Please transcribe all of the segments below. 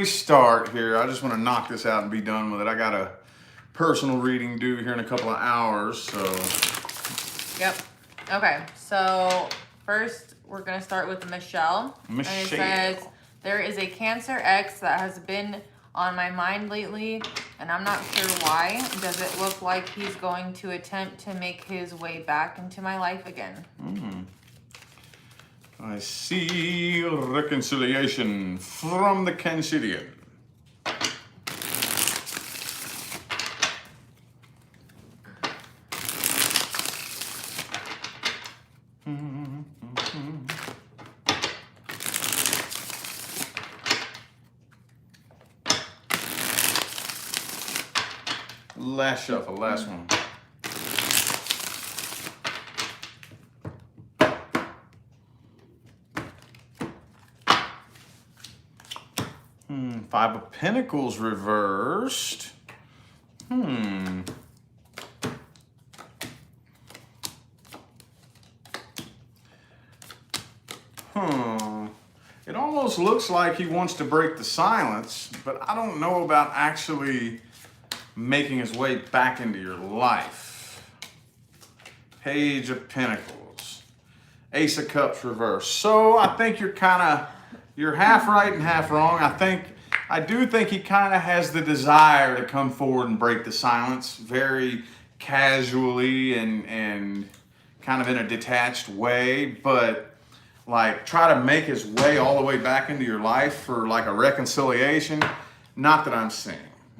Start here. I just want to knock this out and be done with it. I got a personal reading due here in a couple of hours, so. Yep. Okay, so first we're going to start with Michelle. And it says, there is a Cancer ex that has been on my mind lately, and I'm not sure why. Does it look like he's going to attempt to make his way back into my life again? I see reconciliation from the Cancerian. Last shuffle, last one. Five of Pentacles reversed. It almost looks like he wants to break the silence, but I don't know about actually making his way back into your life. Page of Pentacles. Ace of Cups reversed. So I think you're half right and half wrong. I do think he kind of has the desire to come forward and break the silence very casually and kind of in a detached way, but like try to make his way all the way back into your life for like a reconciliation. Not that I'm seeing.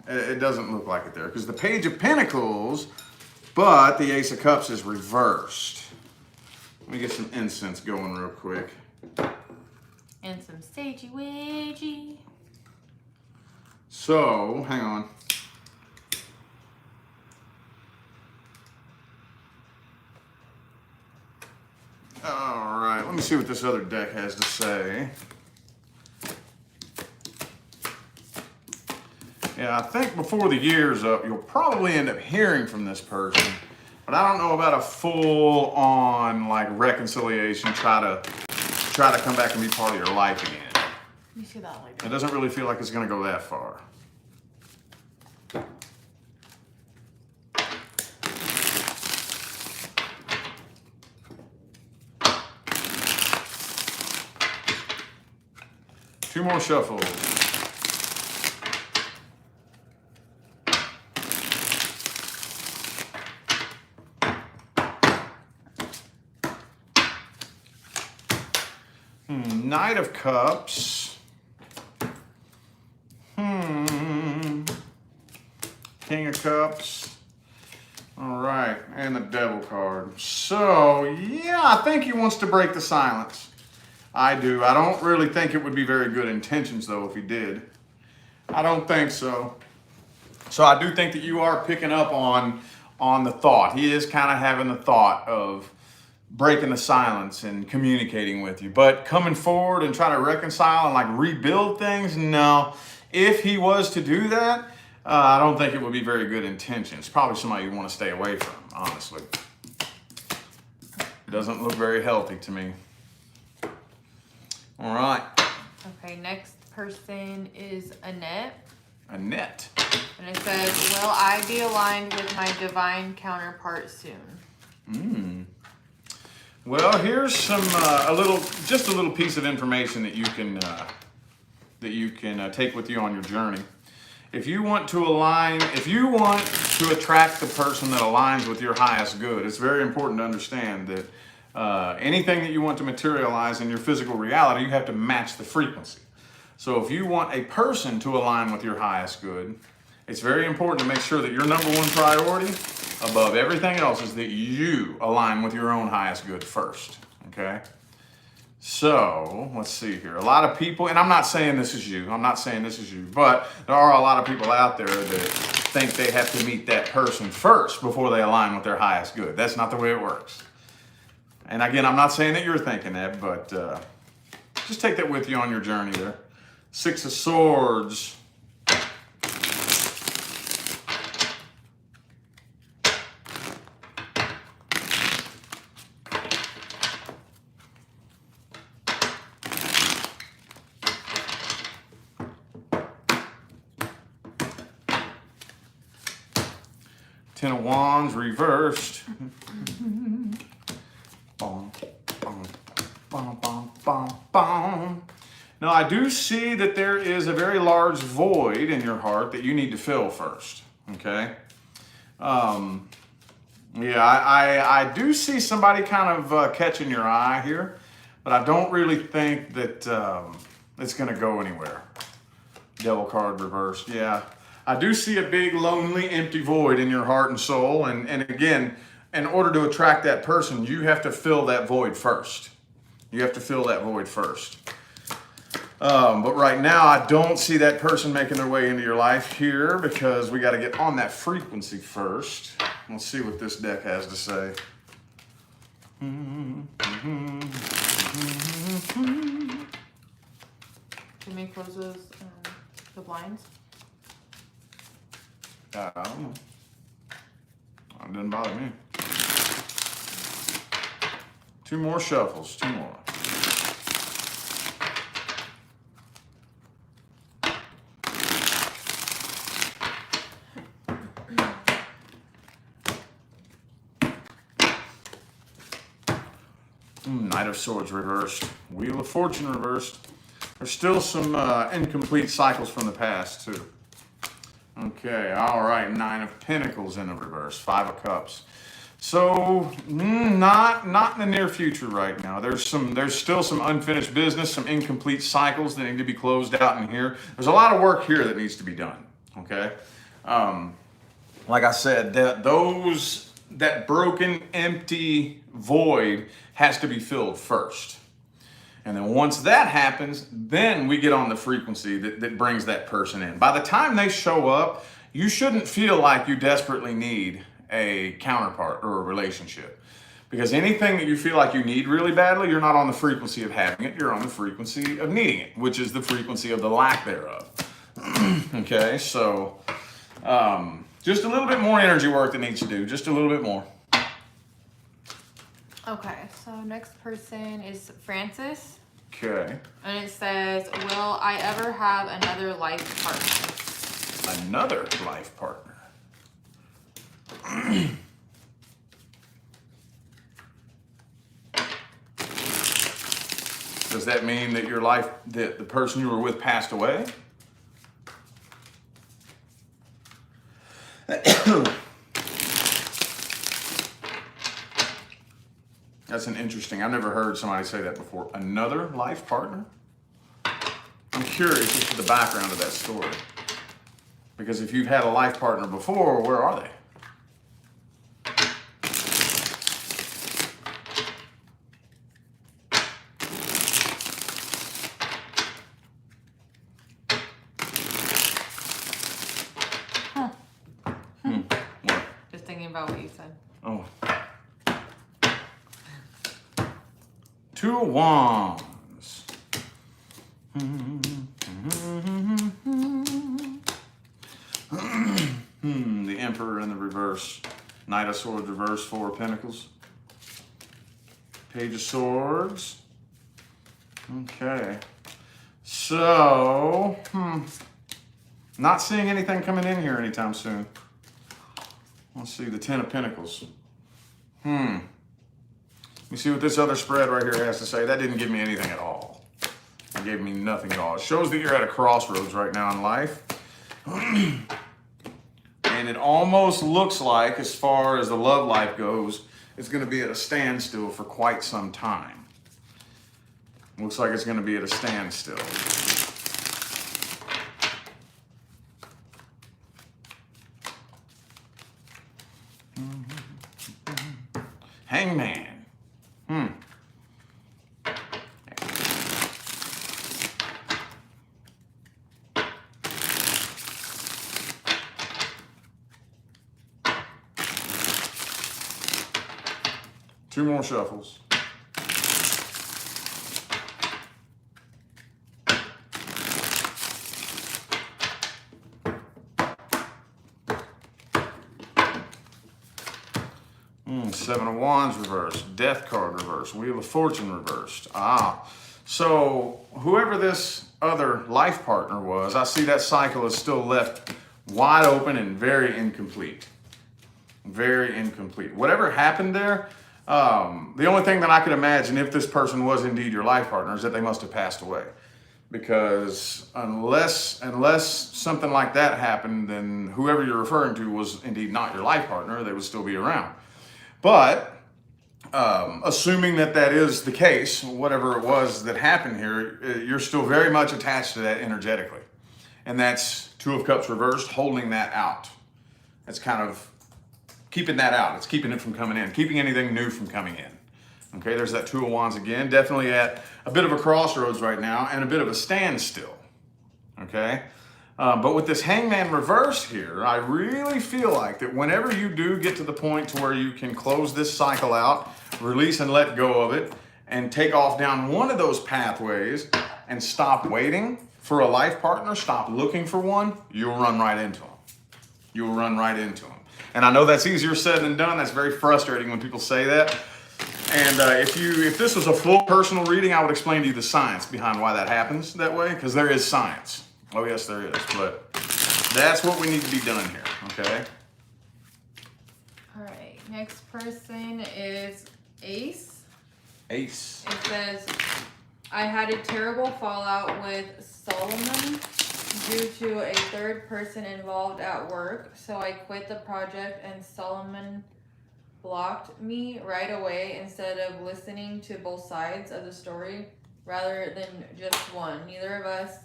It doesn't look like it there because the Page of Pentacles, but the Ace of Cups is reversed. Let me get some incense going real quick. And some sagey wagey. So, hang on. All right, let me see what this other deck has to say. Yeah, I think before the year's up, you'll probably end up hearing from this person, but I don't know about a full-on like reconciliation. Try to come back and be part of your life again. You see that like that? It doesn't really feel like it's going to go that far. Two more shuffles. Knight of Cups. King of Cups. All right, and the Devil card. So, yeah, I think he wants to break the silence. I do. I don't really think it would be very good intentions, though, if he did. I don't think so. So I do think that you are picking up on the thought. He is kind of having the thought of breaking the silence and communicating with you. But coming forward and trying to reconcile and like rebuild things, no. If he was to do that, I don't think it would be very good intentions. Probably somebody you want to stay away from, honestly. It doesn't look very healthy to me. All right. Okay, next person is Annette. Annette. And it says, will I be aligned with my divine counterpart soon? Well, here's some just a little piece of information that you can take with you on your journey. If you want to attract the person that aligns with your highest good, it's very important to understand that anything that you want to materialize in your physical reality, you have to match the frequency. So if you want a person to align with your highest good, it's very important to make sure that your number one priority above everything else is that you align with your own highest good first, okay? So, let's see here. A lot of people, and I'm not saying this is you, but there are a lot of people out there that think they have to meet that person first before they align with their highest good. That's not the way it works. And again, I'm not saying that you're thinking that, but just take that with you on your journey there. Six of Swords. Ten of Wands reversed. Bom, bom, bom, bom, bom, bom. Now, I do see that there is a very large void in your heart that you need to fill first, okay? Yeah, I do see somebody kind of catching your eye here, but I don't really think that it's going to go anywhere. Devil card reversed, yeah. I do see a big, lonely, empty void in your heart and soul, and again, in order to attract that person, you have to fill that void first. You have to fill that void first. But right now, I don't see that person making their way into your life here because we got to get on that frequency first. Let's see what this deck has to say. Can we close those, the blinds? I don't know. It doesn't bother me. Two more shuffles, two more. Knight of Swords reversed. Wheel of Fortune reversed. There's still some incomplete cycles from the past, too. Okay, all right. Nine of Pentacles in the reverse. Five of Cups. So, not in the near future right now. There's still some unfinished business, some incomplete cycles that need to be closed out in here. There's a lot of work here that needs to be done, okay? Like I said, that broken, empty void has to be filled first. And then once that happens, then we get on the frequency that brings that person in. By the time they show up, you shouldn't feel like you desperately need a counterpart or a relationship. Because anything that you feel like you need really badly, you're not on the frequency of having it, you're on the frequency of needing it, which is the frequency of the lack thereof. Okay, so just a little bit more energy work that needs to do, just a little bit more. Okay, so next person is Francis. Okay. And it says, will I ever have another life partner? Another life partner. Does that mean that that the person you were with passed away? That's an interesting, I've never heard somebody say that before. Another life partner? I'm curious as to the background of that story. Because if you've had a life partner before, where are they? What? Just thinking about what you said. Oh. Two of Wands. The Emperor in the reverse. Knight of Swords reverse. Four of Pentacles. Page of Swords. Okay. So, not seeing anything coming in here anytime soon. Let's see, the Ten of Pentacles. Let me see what this other spread right here has to say. That didn't give me anything at all. It gave me nothing at all. It shows that you're at a crossroads right now in life. And it almost looks like, as far as the love life goes, it's going to be at a standstill for quite some time. Looks like it's going to be at a standstill. Hangman. Two more shuffles. Seven of Wands reversed, Death card reversed, Wheel of Fortune reversed. So whoever this other life partner was, I see that cycle is still left wide open and very incomplete. Very incomplete. Whatever happened there, the only thing that I could imagine if this person was indeed your life partner is that they must have passed away. Because unless something like that happened, then whoever you're referring to was indeed not your life partner, they would still be around. But assuming that that is the case, whatever it was that happened here, you're still very much attached to that energetically. And that's Two of Cups reversed, holding that out. That's kind of keeping that out. It's keeping it from coming in, keeping anything new from coming in. Okay, there's that Two of Wands again. Definitely at a bit of a crossroads right now and a bit of a standstill. Okay, but with this Hangman reverse here, I really feel like that whenever you do get to the point to where you can close this cycle out, release and let go of it, and take off down one of those pathways and stop waiting for a life partner, stop looking for one, you'll run right into them. You'll run right into them. And I know that's easier said than done. That's very frustrating when people say that. And if this was a full personal reading, I would explain to you the science behind why that happens that way, because there is science. Oh yes, there is. But that's what we need to be done here, okay? All right, next person is Ace. Ace. It says, I had a terrible fallout with Solomon due to a third person involved at work, so I quit the project and Solomon blocked me right away instead of listening to both sides of the story rather than just one. Neither of us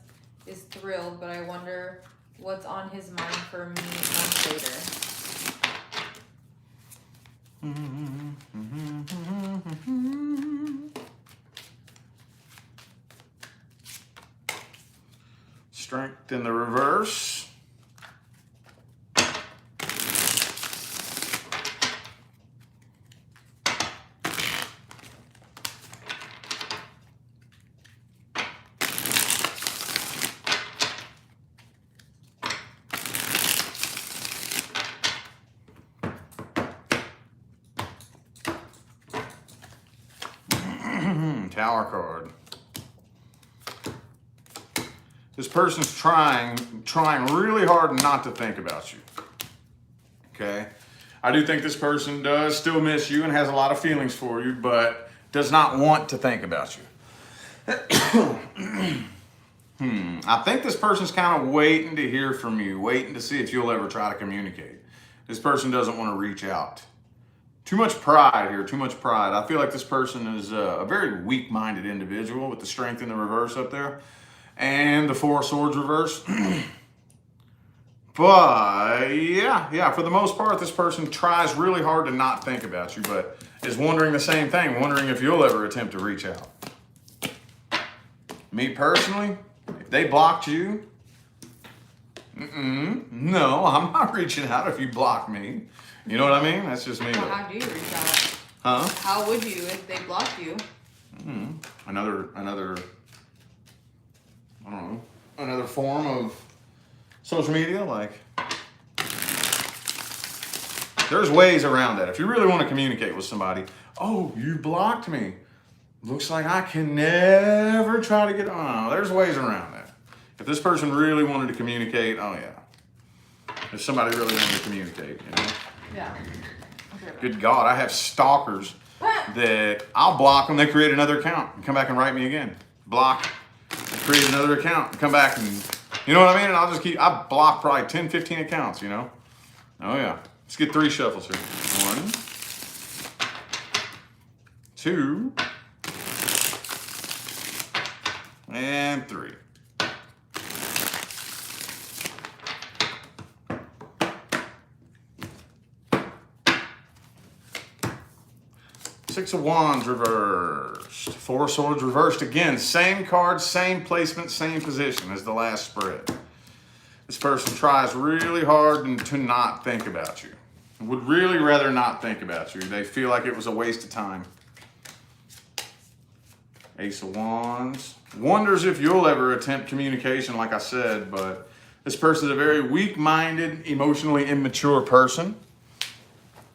is thrilled, but I wonder what's on his mind for me months later. Strength in the reverse. Tower card. This person's trying really hard not to think about you. Okay? I do think this person does still miss you and has a lot of feelings for you, but does not want to think about you. I think this person's kind of waiting to hear from you, waiting to see if you'll ever try to communicate. This person doesn't want to reach out. Too much pride here, too much pride. I feel like this person is a very weak-minded individual with the strength in the reverse up there and the Four of Swords reverse. But yeah, for the most part, this person tries really hard to not think about you, but is wondering the same thing, wondering if you'll ever attempt to reach out. Me personally, if they blocked you, no, I'm not reaching out if you block me. You know what I mean? That's just me. Well, how do you reach out? Huh? How would you if they blocked you? Another, I don't know, another form of social media, like, there's ways around that. If you really want to communicate with somebody, oh, you blocked me. Looks like I can never try to get on. There's ways around that. If this person really wanted to communicate, oh yeah. If somebody really wanted to communicate, you know? Yeah. Okay. Good God, I have stalkers that I'll block them, they create another account and come back and write me again. Block, create another account and come back and, you know what I mean? And I'll just I block probably 10, 15 accounts, you know? Oh yeah. Let's get 3 shuffles here. 1, 2, and 3. Six of Wands reversed. Four of Swords reversed again. Same card, same placement, same position as the last spread. This person tries really hard to not think about you. Would really rather not think about you. They feel like it was a waste of time. Ace of Wands. Wonders if you'll ever attempt communication, like I said, but this person is a very weak-minded, emotionally immature person.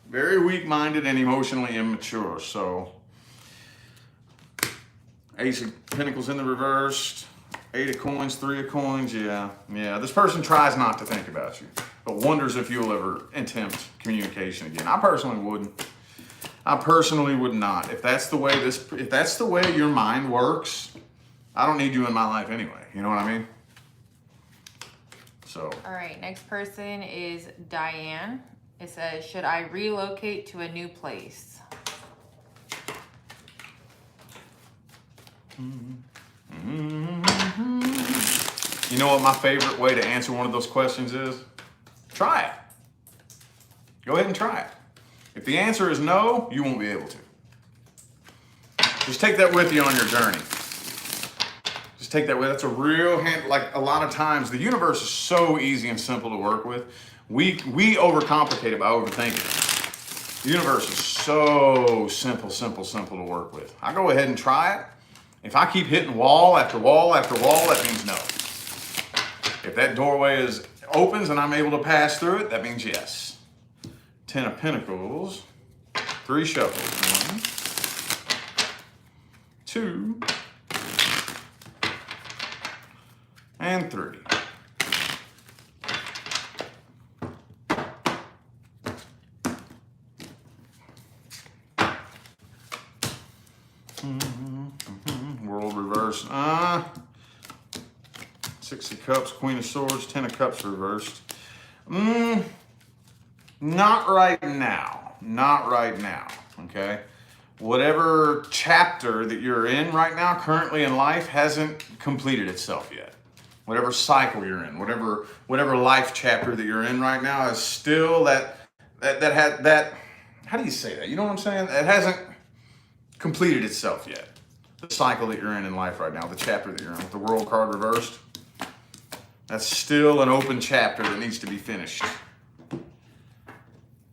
Very weak-minded and emotionally immature. So, Ace of Pentacles in the reversed. 8 of coins, 3 of coins, yeah. This person tries not to think about you, but wonders if you'll ever attempt communication again. I personally wouldn't. I personally would not. If that's the way your mind works, I don't need you in my life anyway. You know what I mean? So. All right, next person is Dianne. It says, should I relocate to a new place? You know what my favorite way to answer one of those questions is? Try it. Go ahead and try it. If the answer is no, you won't be able to. Just take that with you on your journey. Just take that with. That's a real hand. Like a lot of times, the universe is so easy and simple to work with. We overcomplicate it by overthinking it. The universe is so simple to work with. I go ahead and try it. If I keep hitting wall after wall after wall, that means no. If that doorway opens and I'm able to pass through it, that means yes. 10 of Pentacles, 3 shuffles. 1, 2, and 3. World reversed. 6 of Cups, Queen of Swords, 10 of Cups reversed. Not right now. Not right now. Okay? Whatever chapter that you're in right now, currently in life, hasn't completed itself yet. Whatever cycle you're in, whatever life chapter that you're in right now is still that how do you say that? You know what I'm saying? It hasn't completed itself yet. The cycle that you're in life right now, the chapter that you're in with the World card reversed, that's still an open chapter that needs to be finished.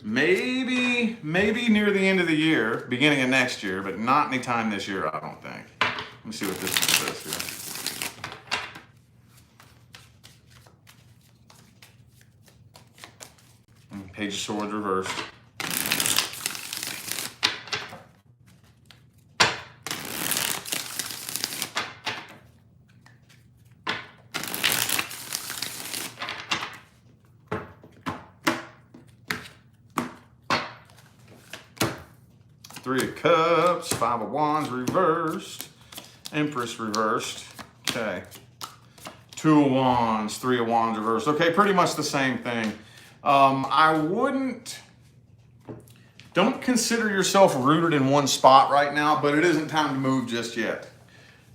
Maybe near the end of the year, beginning of next year, but not anytime this year, I don't think. Let me see what this one says here. Page of Swords reversed. Three of Cups, 5 of Wands reversed, Empress reversed. Okay. 2 of Wands, 3 of Wands reversed. Okay, pretty much the same thing. Don't consider yourself rooted in one spot right now, but it isn't time to move just yet.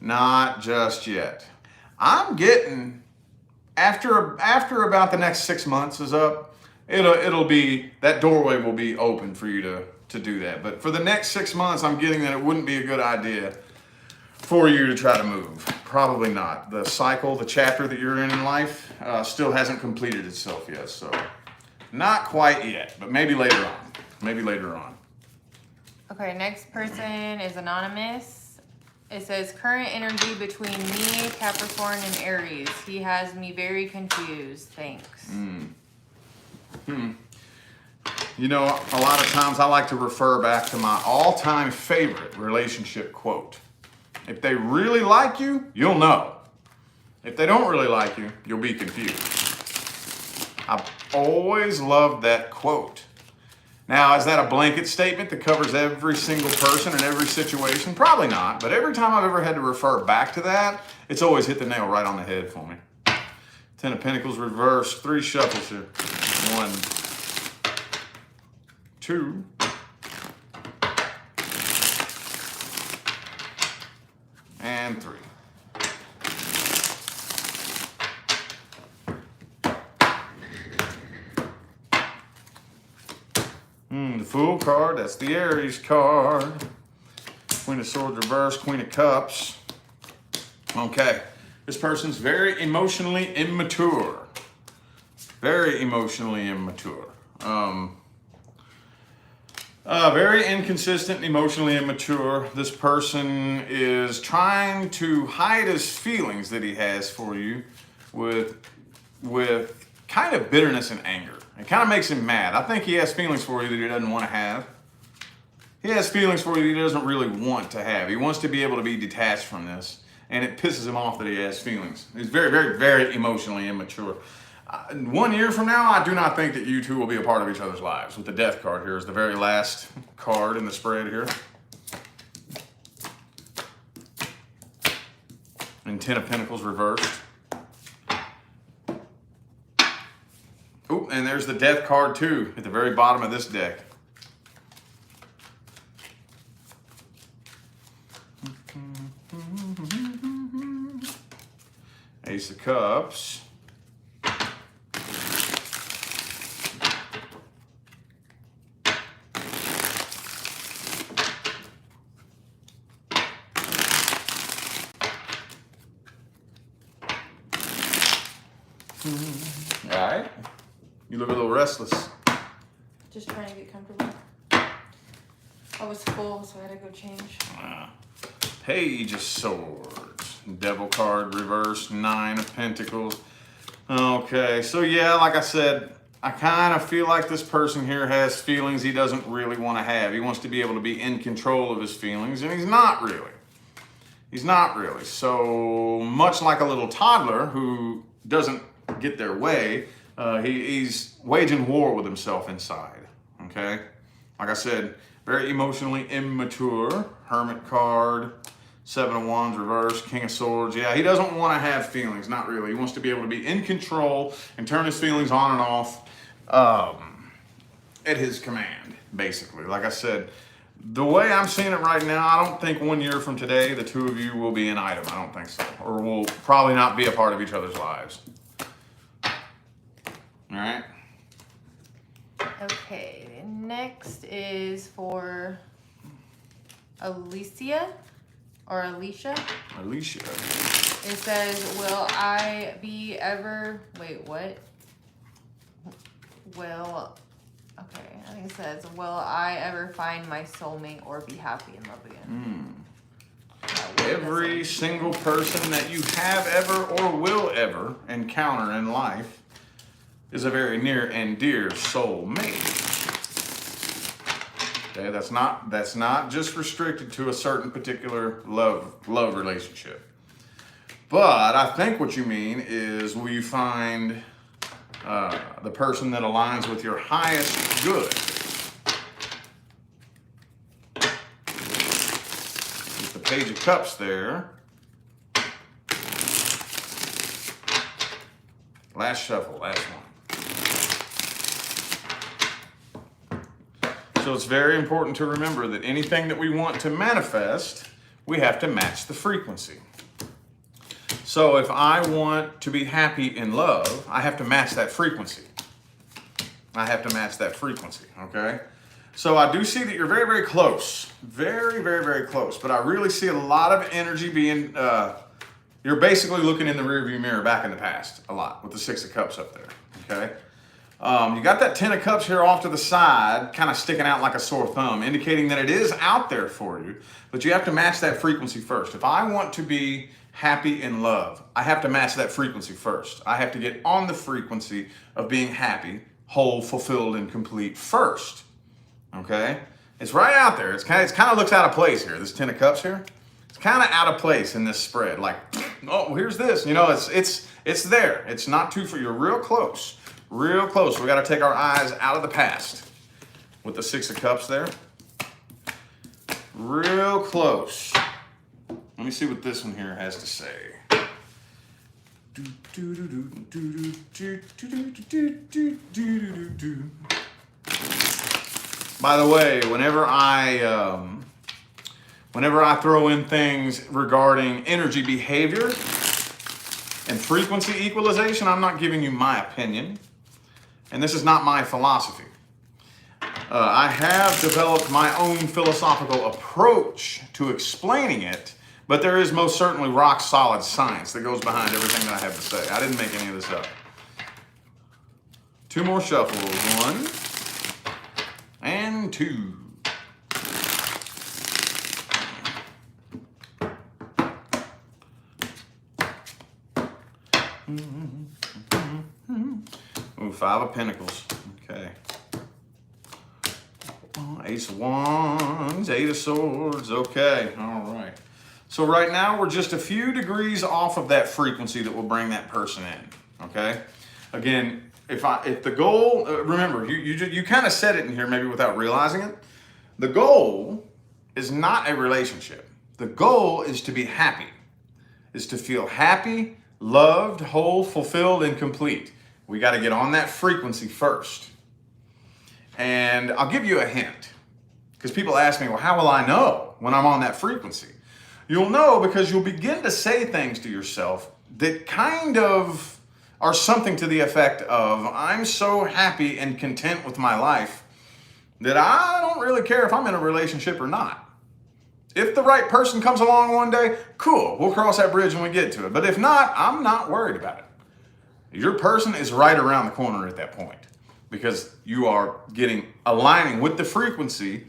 Not just yet. I'm getting, after about the next 6 months is up, it'll be, that doorway will be open for you to do that. But for the next 6 months, I'm getting that it wouldn't be a good idea for you to try to move. Probably not. The cycle, the chapter that you're in life still hasn't completed itself yet. So not quite yet, but maybe later on. Maybe later on. Okay, next person is anonymous. It says, current energy between me, Capricorn, and Aries. He has me very confused. Thanks. You know, a lot of times I like to refer back to my all-time favorite relationship quote. If they really like you, you'll know. If they don't really like you, you'll be confused. I've always loved that quote. Now, is that a blanket statement that covers every single person in every situation? Probably not, but every time I've ever had to refer back to that, it's always hit the nail right on the head for me. 10 of Pentacles reversed, 3 shuffles here. 1, 2, and 3. The Fool card, that's the Aries card. Queen of Swords reversed, Queen of Cups. Okay, this person's very emotionally immature. Very emotionally immature. Very inconsistent, emotionally immature. This person is trying to hide his feelings that he has for you with kind of bitterness and anger. It kind of makes him mad. I think he has feelings for you that he doesn't want to have. He has feelings for you that he doesn't really want to have. He wants to be able to be detached from this. and it pisses him off that he has feelings. He's very, very, very emotionally immature. 1 year from now, I do not think that you two will be a part of each other's lives. With the death card here is the very last card in the spread here. And 10 of Pentacles reversed. Oh, and there's the death card too at the very bottom of this deck. Ace of Cups. All right. You look a little restless. Just trying to get comfortable. I was full, so I had to go change. Page of Swords. Devil card reversed. 9 of Pentacles. Okay, so yeah, like I said, I kind of feel like this person here has feelings he doesn't really want to have. He wants to be able to be in control of his feelings, and he's not really. He's not really. So much like a little toddler who doesn't get their way, he's waging war with himself inside, okay? Like I said, very emotionally immature. Hermit card, 7 of Wands reversed, King of Swords. Yeah, he doesn't want to have feelings, not really. He wants to be able to be in control and turn his feelings on and off at his command, basically. Like I said, the way I'm seeing it right now, I don't think 1 year from today, the two of you will be an item. I don't think so. Or will probably not be a part of each other's lives. All right. Okay, next is for Alicia or Alicia. Alicia. It says, will I be ever, wait, what? Okay, I think it says, will I ever find my soulmate or be happy in love again? Every single person that you have ever or will ever encounter in life is a very near and dear soulmate. Okay, that's not just restricted to a certain particular love relationship. But I think what you mean is, will you find the person that aligns with your highest good? With the Page of Cups there. Last shuffle, last one. So it's very important to remember that anything that we want to manifest, we have to match the frequency. So if I want to be happy in love, I have to match that frequency. I have to match that frequency, okay? So I do see that you're very, very close. Very, very, very close. But I really see a lot of energy being, you're basically looking in the rearview mirror back in the past a lot with the 6 of Cups up there, okay? You got that 10 of Cups here off to the side, kind of sticking out like a sore thumb, indicating that it is out there for you, but you have to match that frequency first. If I want to be happy in love, I have to match that frequency first. I have to get on the frequency of being happy, whole, fulfilled, and complete first, okay? It's right out there. It kind of looks out of place here, this 10 of Cups here. It's kind of out of place in this spread, like, oh, here's this. You know, it's there. It's not too far. You're real close. Real close. We got to take our eyes out of the past with the 6 of Cups there. Real close. Let me see what this one here has to say. By the way, whenever I throw in things regarding energy behavior and frequency equalization, I'm not giving you my opinion. And this is not my philosophy. I have developed my own philosophical approach to explaining it, but there is most certainly rock solid science that goes behind everything that I have to say. I didn't make any of this up. 2 more shuffles. 1 and 2. Ooh, 5 of Pentacles. Okay. Ace of Wands, 8 of Swords. Okay, all right. So right now we're just a few degrees off of that frequency that will bring that person in, okay? Again, if the goal, remember, you kind of said it in here maybe without realizing it. The goal is not a relationship. The goal is to be happy, is to feel happy, loved, whole, fulfilled, and complete. We got to get on that frequency first. And I'll give you a hint, because people ask me, well, how will I know when I'm on that frequency? You'll know because you'll begin to say things to yourself that kind of are something to the effect of, I'm so happy and content with my life that I don't really care if I'm in a relationship or not. If the right person comes along one day, cool, we'll cross that bridge when we get to it. But if not, I'm not worried about it. Your person is right around the corner at that point because you are aligning with the frequency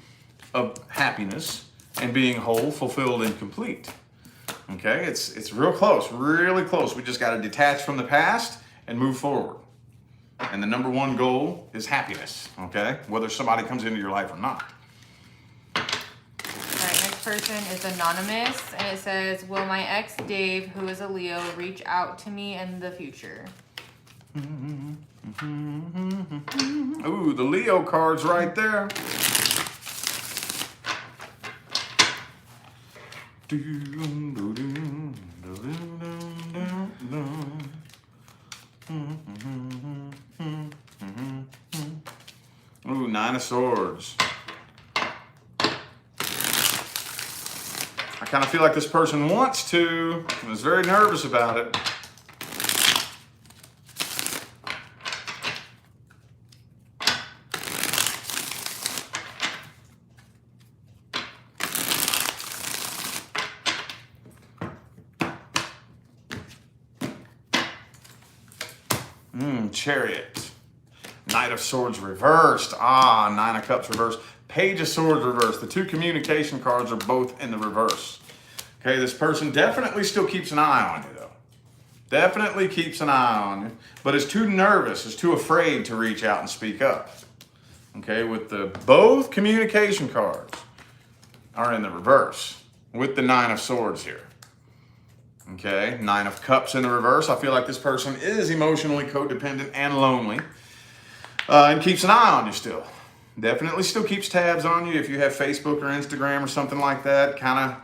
of happiness and being whole, fulfilled, and complete. Okay, it's real close, really close. We just got to detach from the past and move forward. And the number one goal is happiness, okay? Whether somebody comes into your life or not. All right, next person is anonymous, and it says, will my ex Dave, who is a Leo, reach out to me in the future? Ooh, the Leo card's right there. Ooh, 9 of Swords. I kind of feel like this person wants to, and is very nervous about it. Chariot. Knight of Swords reversed. 9 of Cups reversed. Page of Swords reversed. The 2 communication cards are both in the reverse. Okay, this person definitely still keeps an eye on you though. Definitely keeps an eye on you, but is too nervous, is too afraid to reach out and speak up. Okay, with both communication cards are in the reverse with the 9 of Swords here. Okay, 9 of Cups in the reverse. I feel like this person is emotionally codependent and lonely and keeps an eye on you still. Definitely still keeps tabs on you if you have Facebook or Instagram or something like that. Kind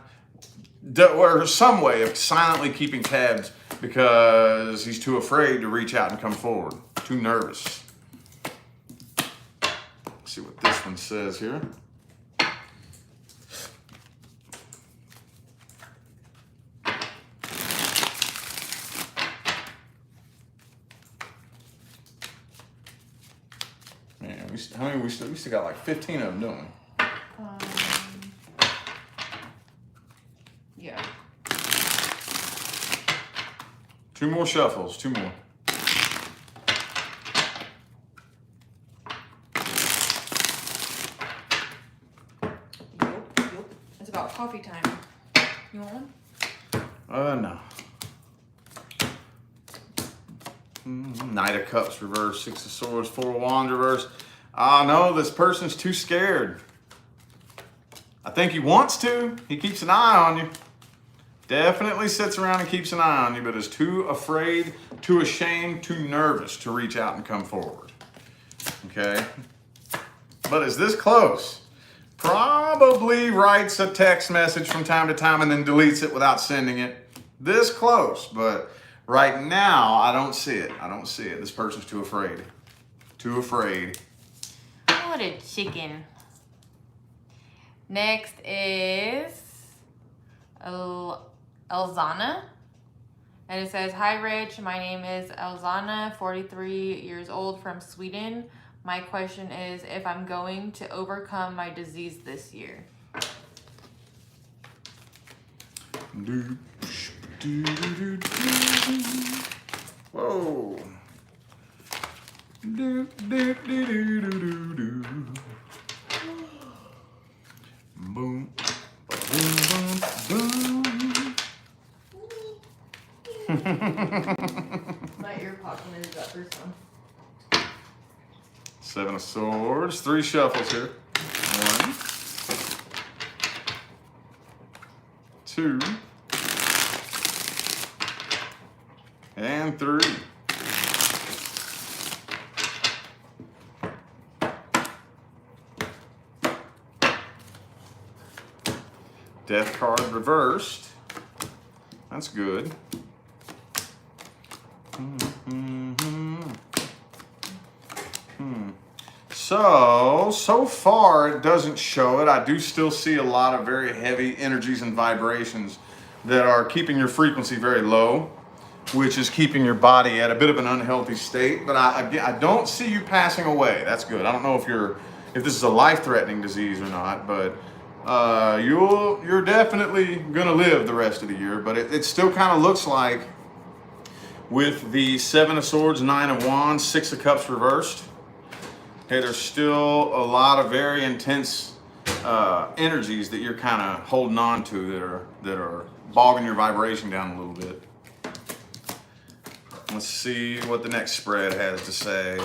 of, or some way of silently keeping tabs because he's too afraid to reach out and come forward. Too nervous. Let's see what this one says here. How many we still got like 15 of them, don't we? Yeah. 2 more shuffles, 2 more. Yep. It's about coffee time. You want one? No. Knight of Cups reverse, 6 of Swords, 4 of Wands reverse. No, this person's too scared. I think he wants to. He keeps an eye on you. Definitely sits around and keeps an eye on you, but is too afraid, too ashamed, too nervous to reach out and come forward. Okay? But is this close? Probably writes a text message from time to time and then deletes it without sending it. This close, but right now, I don't see it. I don't see it. This person's too afraid. Too afraid. What a chicken. Next is Elzana. And it says, hi, Rich. My name is Elzana, 43 years old from Sweden. My question is if I'm going to overcome my disease this year. Whoa. Boom. Boom, boom, boom. My ear popped when I did that first one. 7 of Swords. 3 shuffles here. 1, 2, and 3. Death card reversed. That's good. So far it doesn't show it. I do still see a lot of very heavy energies and vibrations that are keeping your frequency very low, which is keeping your body at a bit of an unhealthy state. But I don't see you passing away. That's good. I don't know if this is a life-threatening disease or not, but you're definitely gonna live the rest of the year. But it still kind of looks like, with the 7 of Swords, 9 of Wands, 6 of Cups reversed, hey, there's still a lot of very intense energies that you're kind of holding on to that are bogging your vibration down a little bit. Let's see what the next spread has to say.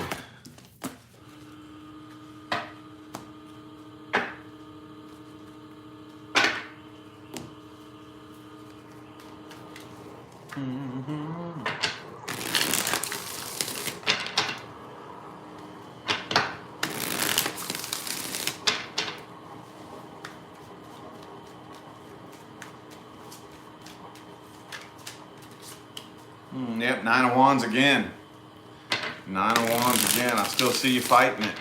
Yep, 9 of Wands again. 9 of Wands again. I still see you fighting it.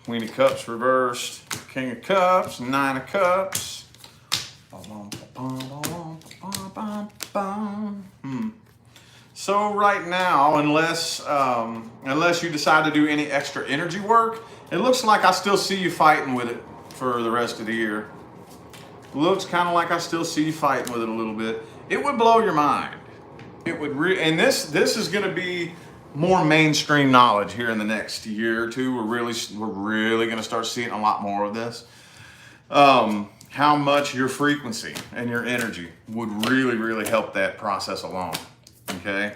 Queen of Cups reversed. King of Cups, 9 of Cups. So right now, unless you decide to do any extra energy work, it looks like I still see you fighting with it for the rest of the year. Looks kind of like I still see you fighting with it a little bit. It would blow your mind. It would, and this is going to be more mainstream knowledge here in the next year or two. We're really going to start seeing a lot more of this. How much your frequency and your energy would really help that process along. Okay,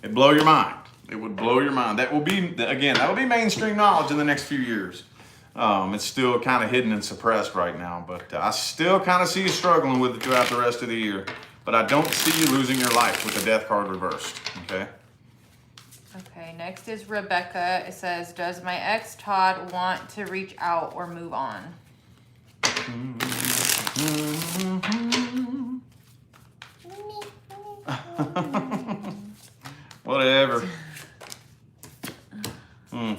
it'd blow your mind. It would blow your mind. That will be, again, that will be mainstream knowledge in the next few years. It's still kind of hidden and suppressed right now, but I still kind of see you struggling with it throughout the rest of the year. But I don't see you losing your life with the Death card reversed. Okay. Okay, next is Rebecca. It says, does my ex Todd want to reach out or move on? Whatever.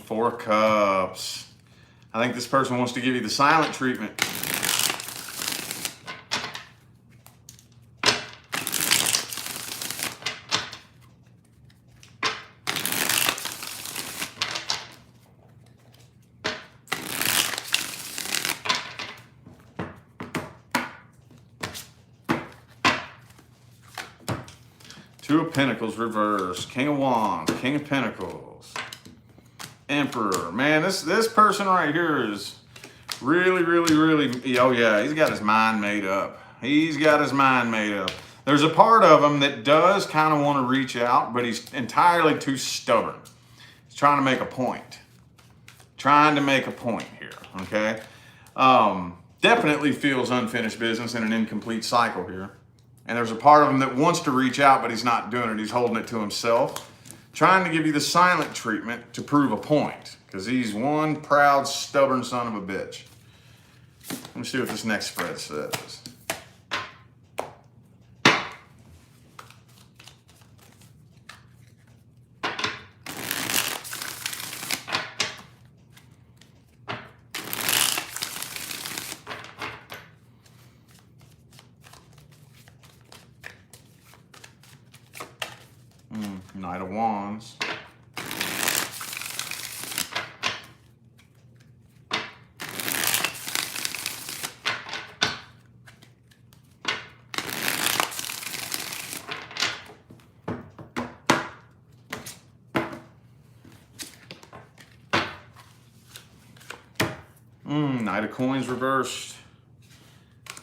4 Cups. I think this person wants to give you the silent treatment. Two of Pentacles reversed. King of Wands. King of Pentacles. Emperor. Man, this person right here is really, oh yeah, he's got his mind made up. He's got his mind made up. There's a part of him that does kind of want to reach out, but he's entirely too stubborn. He's trying to make a point. Trying to make a point here, okay? Definitely feels unfinished business in an incomplete cycle here. And there's a part of him that wants to reach out, but he's not doing it. He's holding it to himself. Trying to give you the silent treatment to prove a point. Because he's one proud, stubborn son of a bitch. Let me see what this next spread says. Knight of Wands. Knight of Coins reversed.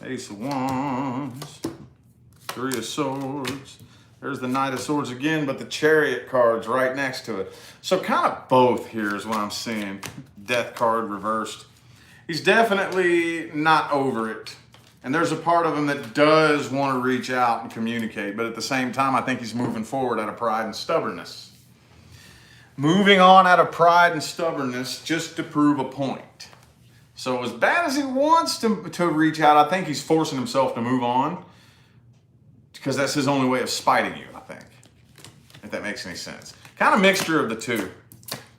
Ace of Wands. Three of Swords. There's the Knight of Swords again, but the Chariot card's right next to it. So kind of both here is what I'm seeing. Death card reversed. He's definitely not over it. And there's a part of him that does want to reach out and communicate, but at the same time, I think he's moving forward out of pride and stubbornness. Moving on out of pride and stubbornness just to prove a point. So as bad as he wants to reach out, I think he's forcing himself to move on because that's his only way of spiting you, I think. If that makes any sense. Kind of mixture of the two.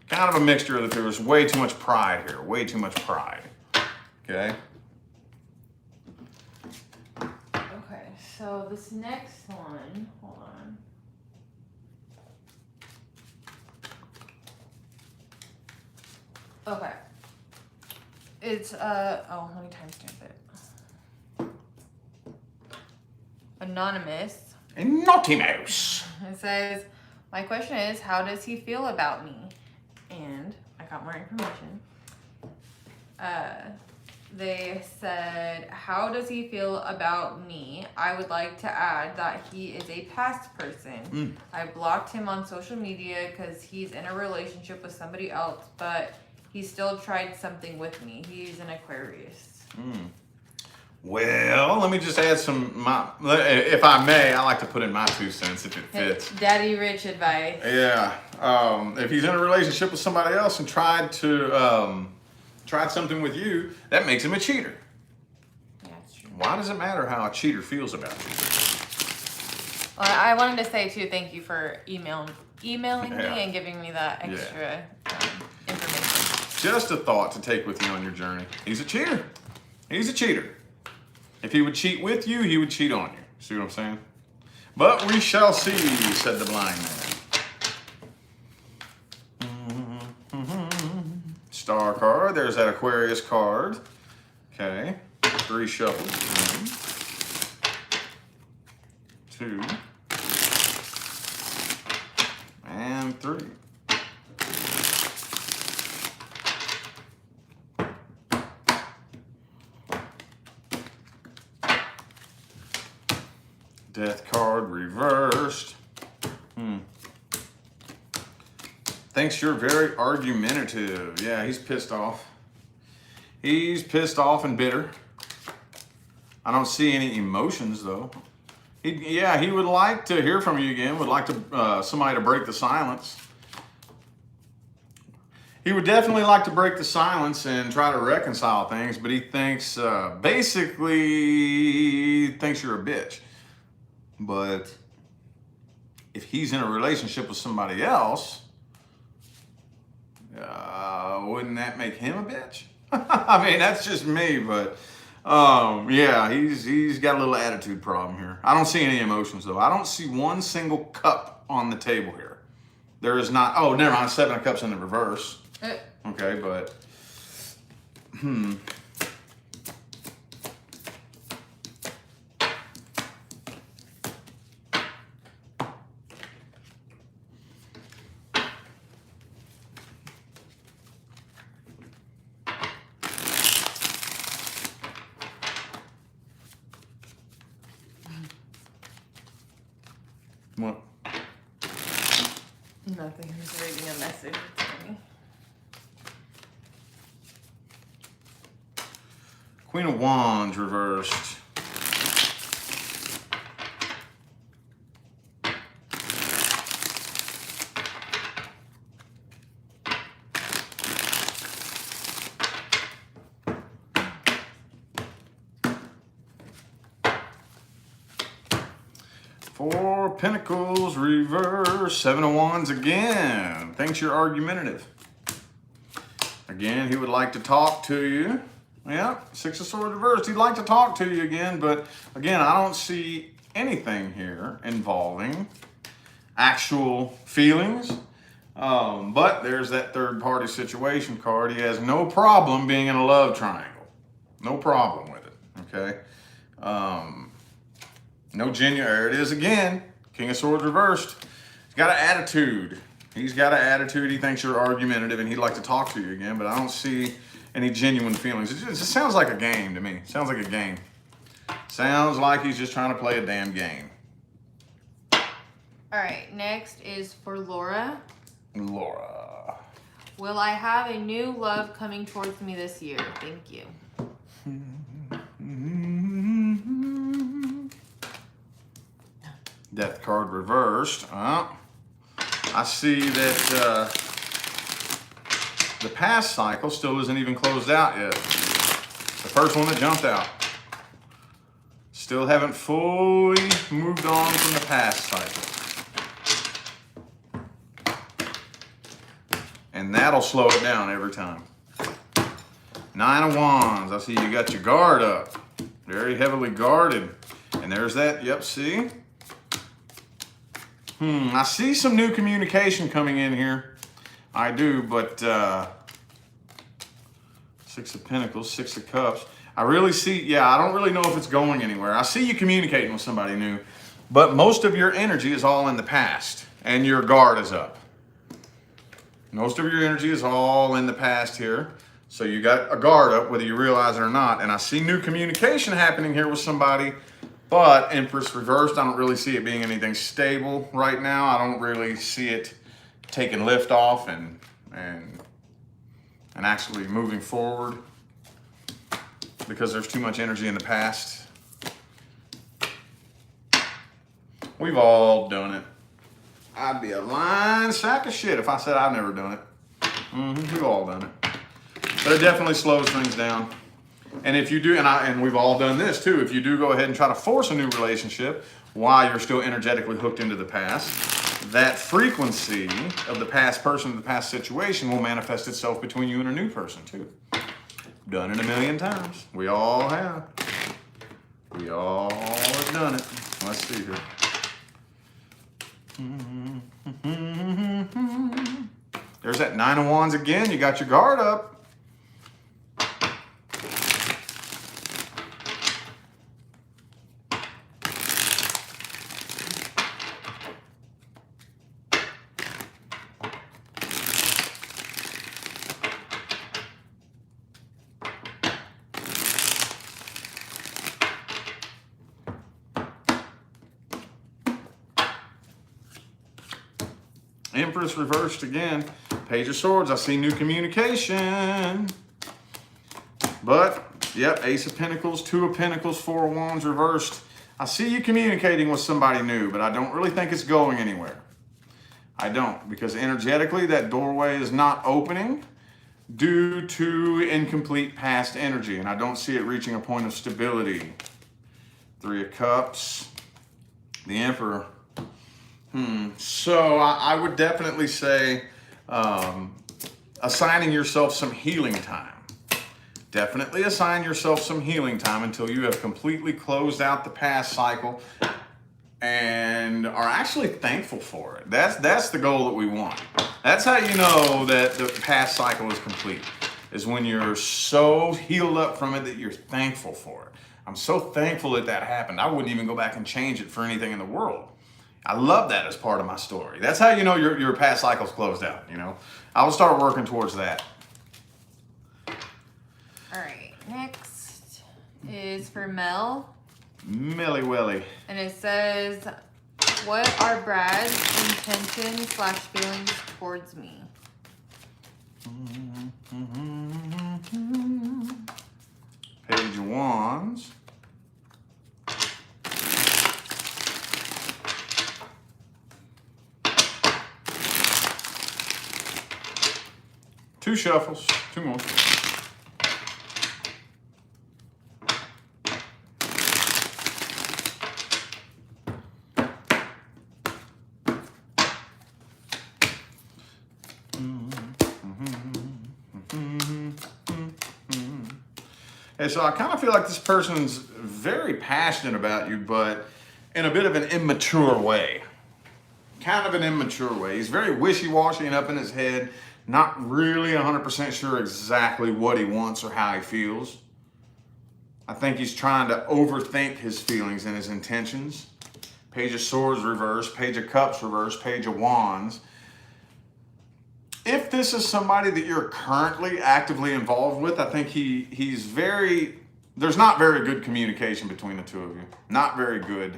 Kind of a mixture of the two. There's way too much pride here. Way too much pride. Okay? Okay, so this next one, hold on. Okay. It's, oh, let me timestamp it. Anonymous. Anonymous. It says, my question is, how does he feel about me? And I got more information. They said, how does he feel about me? I would like to add that he is a past person. I blocked him on social media because he's in a relationship with somebody else, but he still tried something with me. He's an Aquarius. Well, let me just add if I may, I like to put in my 2 cents if it fits. Daddy rich advice. Yeah. If he's in a relationship with somebody else and tried something with you, that makes him a cheater. Yeah, that's true. Why does it matter how a cheater feels about you? Well, I wanted to say too, thank you for emailing me and giving me that extra information. Just a thought to take with you on your journey. He's a cheater. He's a cheater. If he would cheat with you, he would cheat on you. See what I'm saying? But we shall see, said the blind man. Star card. There's that Aquarius card. Okay. 3 shuffles. 1, 2, and 3. Death card reversed. Thinks you're very argumentative. Yeah, he's pissed off. He's pissed off and bitter. I don't see any emotions though. He would like to hear from you again. Would like to somebody to break the silence. He would definitely like to break the silence and try to reconcile things, but he thinks basically thinks you're a bitch. But if he's in a relationship with somebody else, wouldn't that make him a bitch? I mean, that's just me, but yeah, he's got a little attitude problem here. I don't see any emotions though. I don't see one single cup on the table here. There is not. Oh, never mind. 7 of Cups in the reverse. Okay, but what? Nothing. I'm just reading a message. It's funny. Queen of Wands reversed. Four Pentacles reverse. 7 of Wands again. Thinks you're argumentative. Again, he would like to talk to you. Yeah, 6 of Swords reversed. He'd like to talk to you again, but again, I don't see anything here involving actual feelings. But there's that third party situation card. He has no problem being in a love triangle. No problem with it, okay? No genuine, there it is again. King of Swords reversed. He's got an attitude. He's got an attitude. He thinks you're argumentative and he'd like to talk to you again, but I don't see any genuine feelings. It just sounds like a game to me. Sounds like a game. Sounds like he's just trying to play a damn game. All right, next is for Laura. Laura. Will I have a new love coming towards me this year? Thank you. Death card reversed. I see that the past cycle still isn't even closed out yet. The first one that jumped out. Still haven't fully moved on from the past cycle. And that'll slow it down every time. 9 of Wands. I see you got your guard up. Very heavily guarded. And there's that, yep, see? I see some new communication coming in here. I do, but 6 of Pentacles, 6 of Cups. I really see, yeah, I don't really know if it's going anywhere. I see you communicating with somebody new, but most of your energy is all in the past, and your guard is up. Most of your energy is all in the past here. So you got a guard up, whether you realize it or not. And I see new communication happening here with somebody, but Empress reversed. I don't really see it being anything stable right now. I don't really see it taking lift off and actually moving forward because there's too much energy in the past. We've all done it. I'd be a lying sack of shit if I said I've never done it. We've all done it. But it definitely slows things down. And if you do, and we've all done this too, if you do go ahead and try to force a new relationship while you're still energetically hooked into the past, that frequency of the past person, the past situation will manifest itself between you and a new person too. Done it a million times. We all have. We all have done it. Let's see here. There's that 9 of Wands again. You got your guard up. Empress reversed again. Page of Swords. I see new communication. But, yep, Ace of Pentacles, 2 of Pentacles, 4 of Wands reversed. I see you communicating with somebody new, but I don't really think it's going anywhere. I don't, because energetically that doorway is not opening due to incomplete past energy, and I don't see it reaching a point of stability. 3 of Cups. The Emperor. So I would definitely say assigning yourself some healing time. Definitely assign yourself some healing time until you have completely closed out the past cycle and are actually thankful for it. That's the goal that we want. That's how you know that the past cycle is complete, is when you're so healed up from it that you're thankful for it. I'm so thankful that that happened. I wouldn't even go back and change it for anything in the world. I love that as part of my story. That's how you know your past cycle's closed out, you know. I will start working towards that. All right, next is for Mel. Melly Welly. And it says, what are Brad's intentions / feelings towards me? Page of Wands. Two shuffles, 2 more. And so I kind of feel like this person's very passionate about you, but in a bit of an immature way. Kind of an immature way. He's very wishy-washy and up in his head. Not really 100% sure exactly what he wants or how he feels. I think he's trying to overthink his feelings and his intentions. Page of Swords reversed, Page of Cups reversed, Page of Wands. if this is somebody that you're currently actively involved with, I think there's not very good communication between the two of you. Not very good.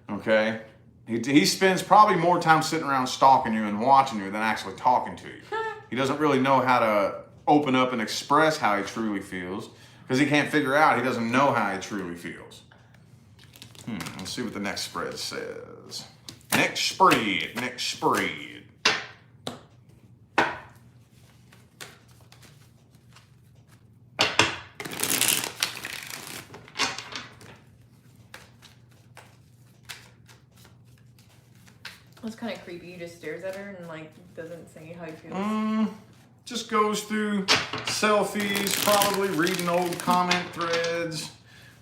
Okay? He spends probably more time sitting around stalking you and watching you than actually talking to you. He doesn't really know how to open up and express how he truly feels because he can't figure out, he doesn't know how he truly feels. Let's see what the next spread says. Next spread. That's kind of creepy. He just stares at her and like doesn't say how he feels. Just goes through selfies, probably reading old comment threads,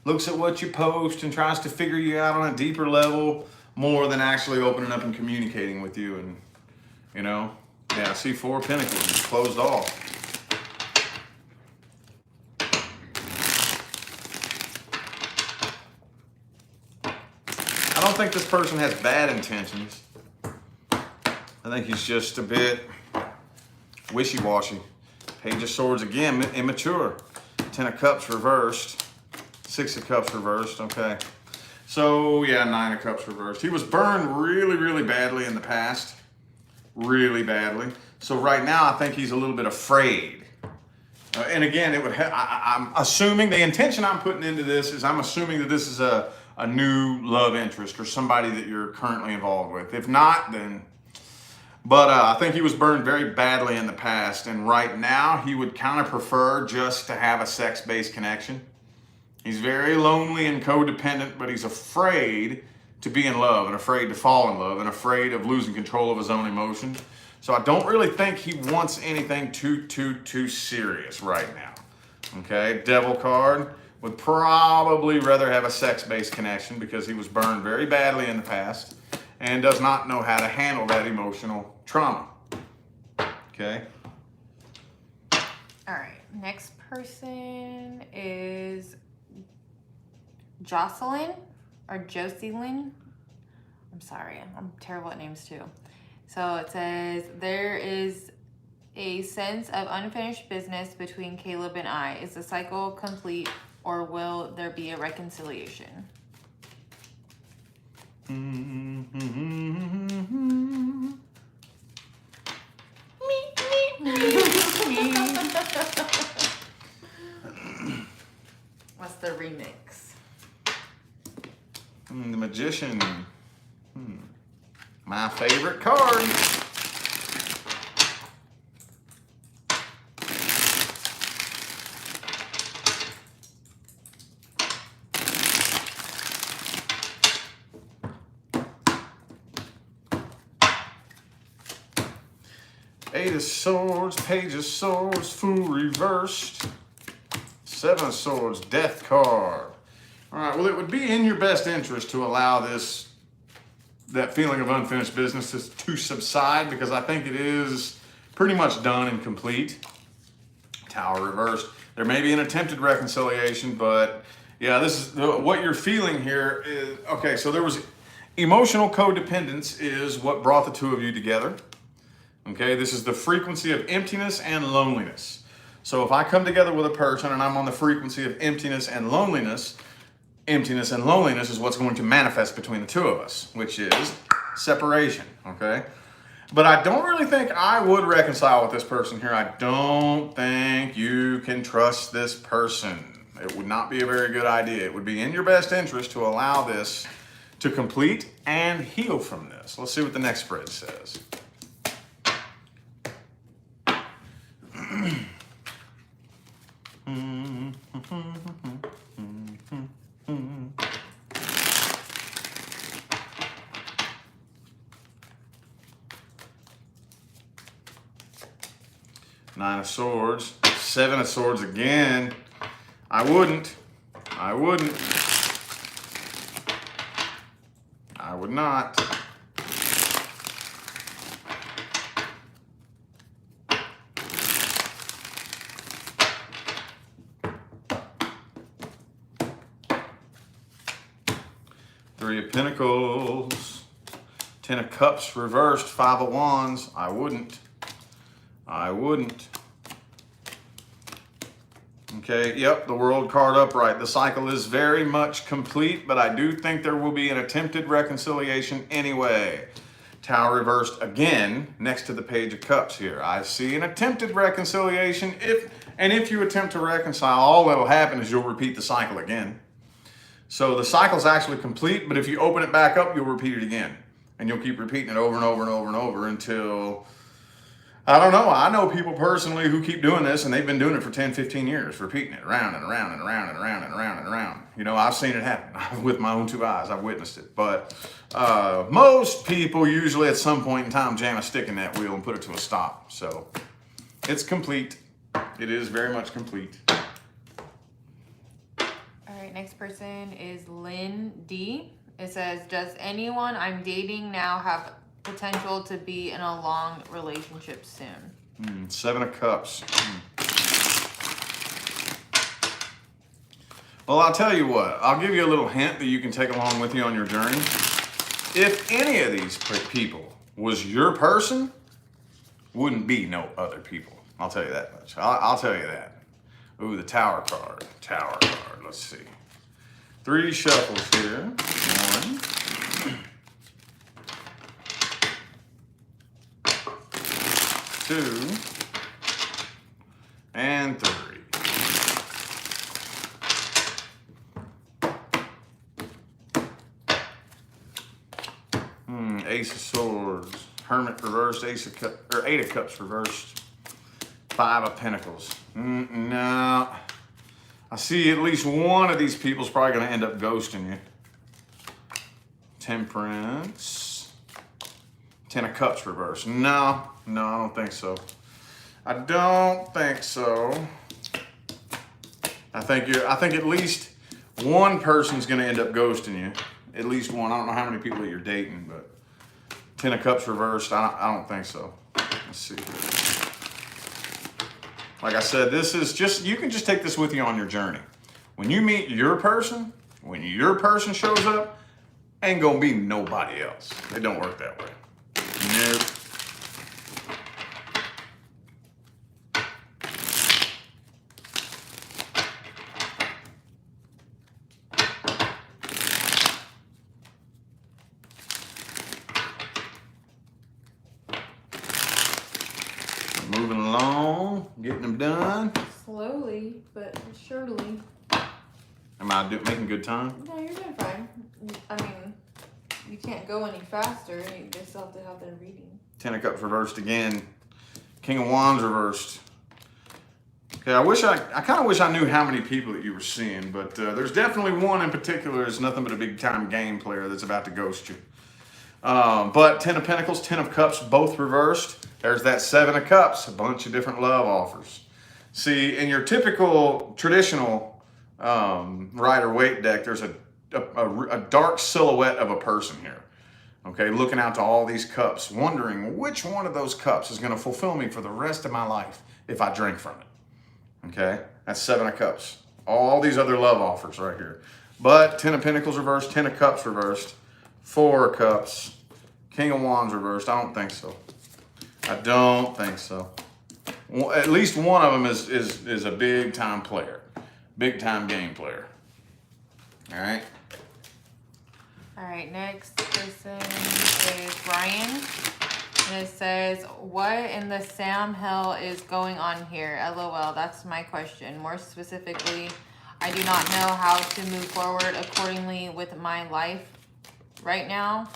looks at what you post and tries to figure you out on a deeper level more than actually opening up and communicating with you. And, you know, yeah, I see 4 Pentacles, it's closed off. I don't think this person has bad intentions. I think he's just a bit wishy-washy. Page of Swords again, immature. 10 of Cups reversed. 6 of Cups reversed, okay. So, yeah, 9 of Cups reversed. He was burned really, really badly in the past. Really badly. So right now, I think he's a little bit afraid. And again, I'm assuming, the intention I'm putting into this is I'm assuming that this is a new love interest or somebody that you're currently involved with. If not, then... But I think he was burned very badly in the past, and right now he would kind of prefer just to have a sex-based connection. He's very lonely and codependent, but he's afraid to be in love and afraid to fall in love and afraid of losing control of his own emotions. So I don't really think he wants anything too serious right now. Okay, Devil card would probably rather have a sex-based connection because he was burned very badly in the past and does not know how to handle that emotional trauma. Okay. All right, next person is Josseline or Josseline. I'm sorry, I'm terrible at names too. So it says, there is a sense of unfinished business between Caleb and I. Is the cycle complete or will there be a reconciliation? What's the remix? The Magician. My favorite card. Eight of Swords, Page of Swords, Fool reversed. 7 of Swords, Death card. All right, well, it would be in your best interest to allow that feeling of unfinished business to subside because I think it is pretty much done and complete. Tower reversed. There may be an attempted reconciliation, but yeah, this is what you're feeling here is, okay, so there was emotional codependence is what brought the two of you together. Okay, this is the frequency of emptiness and loneliness. So if I come together with a person and I'm on the frequency of emptiness and loneliness is what's going to manifest between the two of us, which is separation, okay? But I don't really think I would reconcile with this person here. I don't think you can trust this person. It would not be a very good idea. It would be in your best interest to allow this to complete and heal from this. Let's see what the next spread says. Nine of Swords, 7 of Swords again. I wouldn't. I would not. Three of Pentacles, 10 of Cups reversed, 5 of Wands. I wouldn't. I wouldn't. Okay, yep, the world card upright. The cycle is very much complete, but I do think there will be an attempted reconciliation anyway. Tower reversed again next to the Page of Cups here. I see an attempted reconciliation. If you attempt to reconcile, all that'll happen is you'll repeat the cycle again. So the cycle's actually complete, but if you open it back up, you'll repeat it again. And you'll keep repeating it over and over and over and over until, I don't know. I know people personally who keep doing this, and they've been doing it for 10, 15 years, repeating it around and around and around and around and around and around. You know, I've seen it happen with my own 2 eyes. I've witnessed it. But most people usually at some point in time jam a stick in that wheel and put it to a stop. So it's complete. It is very much complete. All right, next person is Lyn D. It says, does anyone I'm dating now have potential to be in a long relationship soon? 7 of Cups. Well, I'll tell you what. I'll give you a little hint that you can take along with you on your journey. If any of these people was your person, wouldn't be no other people. I'll tell you that much. I'll tell you that. Ooh, the Tower card. Tower card. Let's see. 3 shuffles here. 1. 2. And 3. Ace of Swords. Hermit reversed. Ace of Cups, or 8 of Cups reversed. 5 of Pentacles. No. I see at least one of these people's probably going to end up ghosting you. Temperance. 10 of Cups reversed. No, I don't think so. I don't think so. I think at least one person's going to end up ghosting you. At least one. I don't know how many people that you're dating, but 10 of Cups reversed. I don't think so. Let's see here. Like I said, this is just, you can just take this with you on your journey. When you meet your person, when your person shows up, ain't gonna be nobody else. It don't work that way. Nope. Moving along, getting them done. Slowly, but surely. Am I making good time? No, you're doing fine. I mean, you can't go any faster. You just have to have the reading. 10 of Cups reversed again. King of Wands reversed. Okay, I kind of wish I knew how many people that you were seeing, but there's definitely one in particular that's nothing but a big time game player that's about to ghost you. But 10 of Pentacles, 10 of Cups, both reversed. There's that 7 of Cups, a bunch of different love offers. See, in your typical traditional Rider-Waite deck, there's a dark silhouette of a person here. Okay, looking out to all these cups, wondering which one of those cups is going to fulfill me for the rest of my life if I drink from it. Okay, that's 7 of Cups. All these other love offers right here. But 10 of Pentacles reversed, 10 of Cups reversed, 4 of Cups, King of Wands reversed. I don't think so. I don't think so. Well, at least one of them is a big time player, big time game player. All right. All right, next person is Brian. And it says, what in the Sam hell is going on here? LOL, that's my question. More specifically, I do not know how to move forward accordingly with my life right now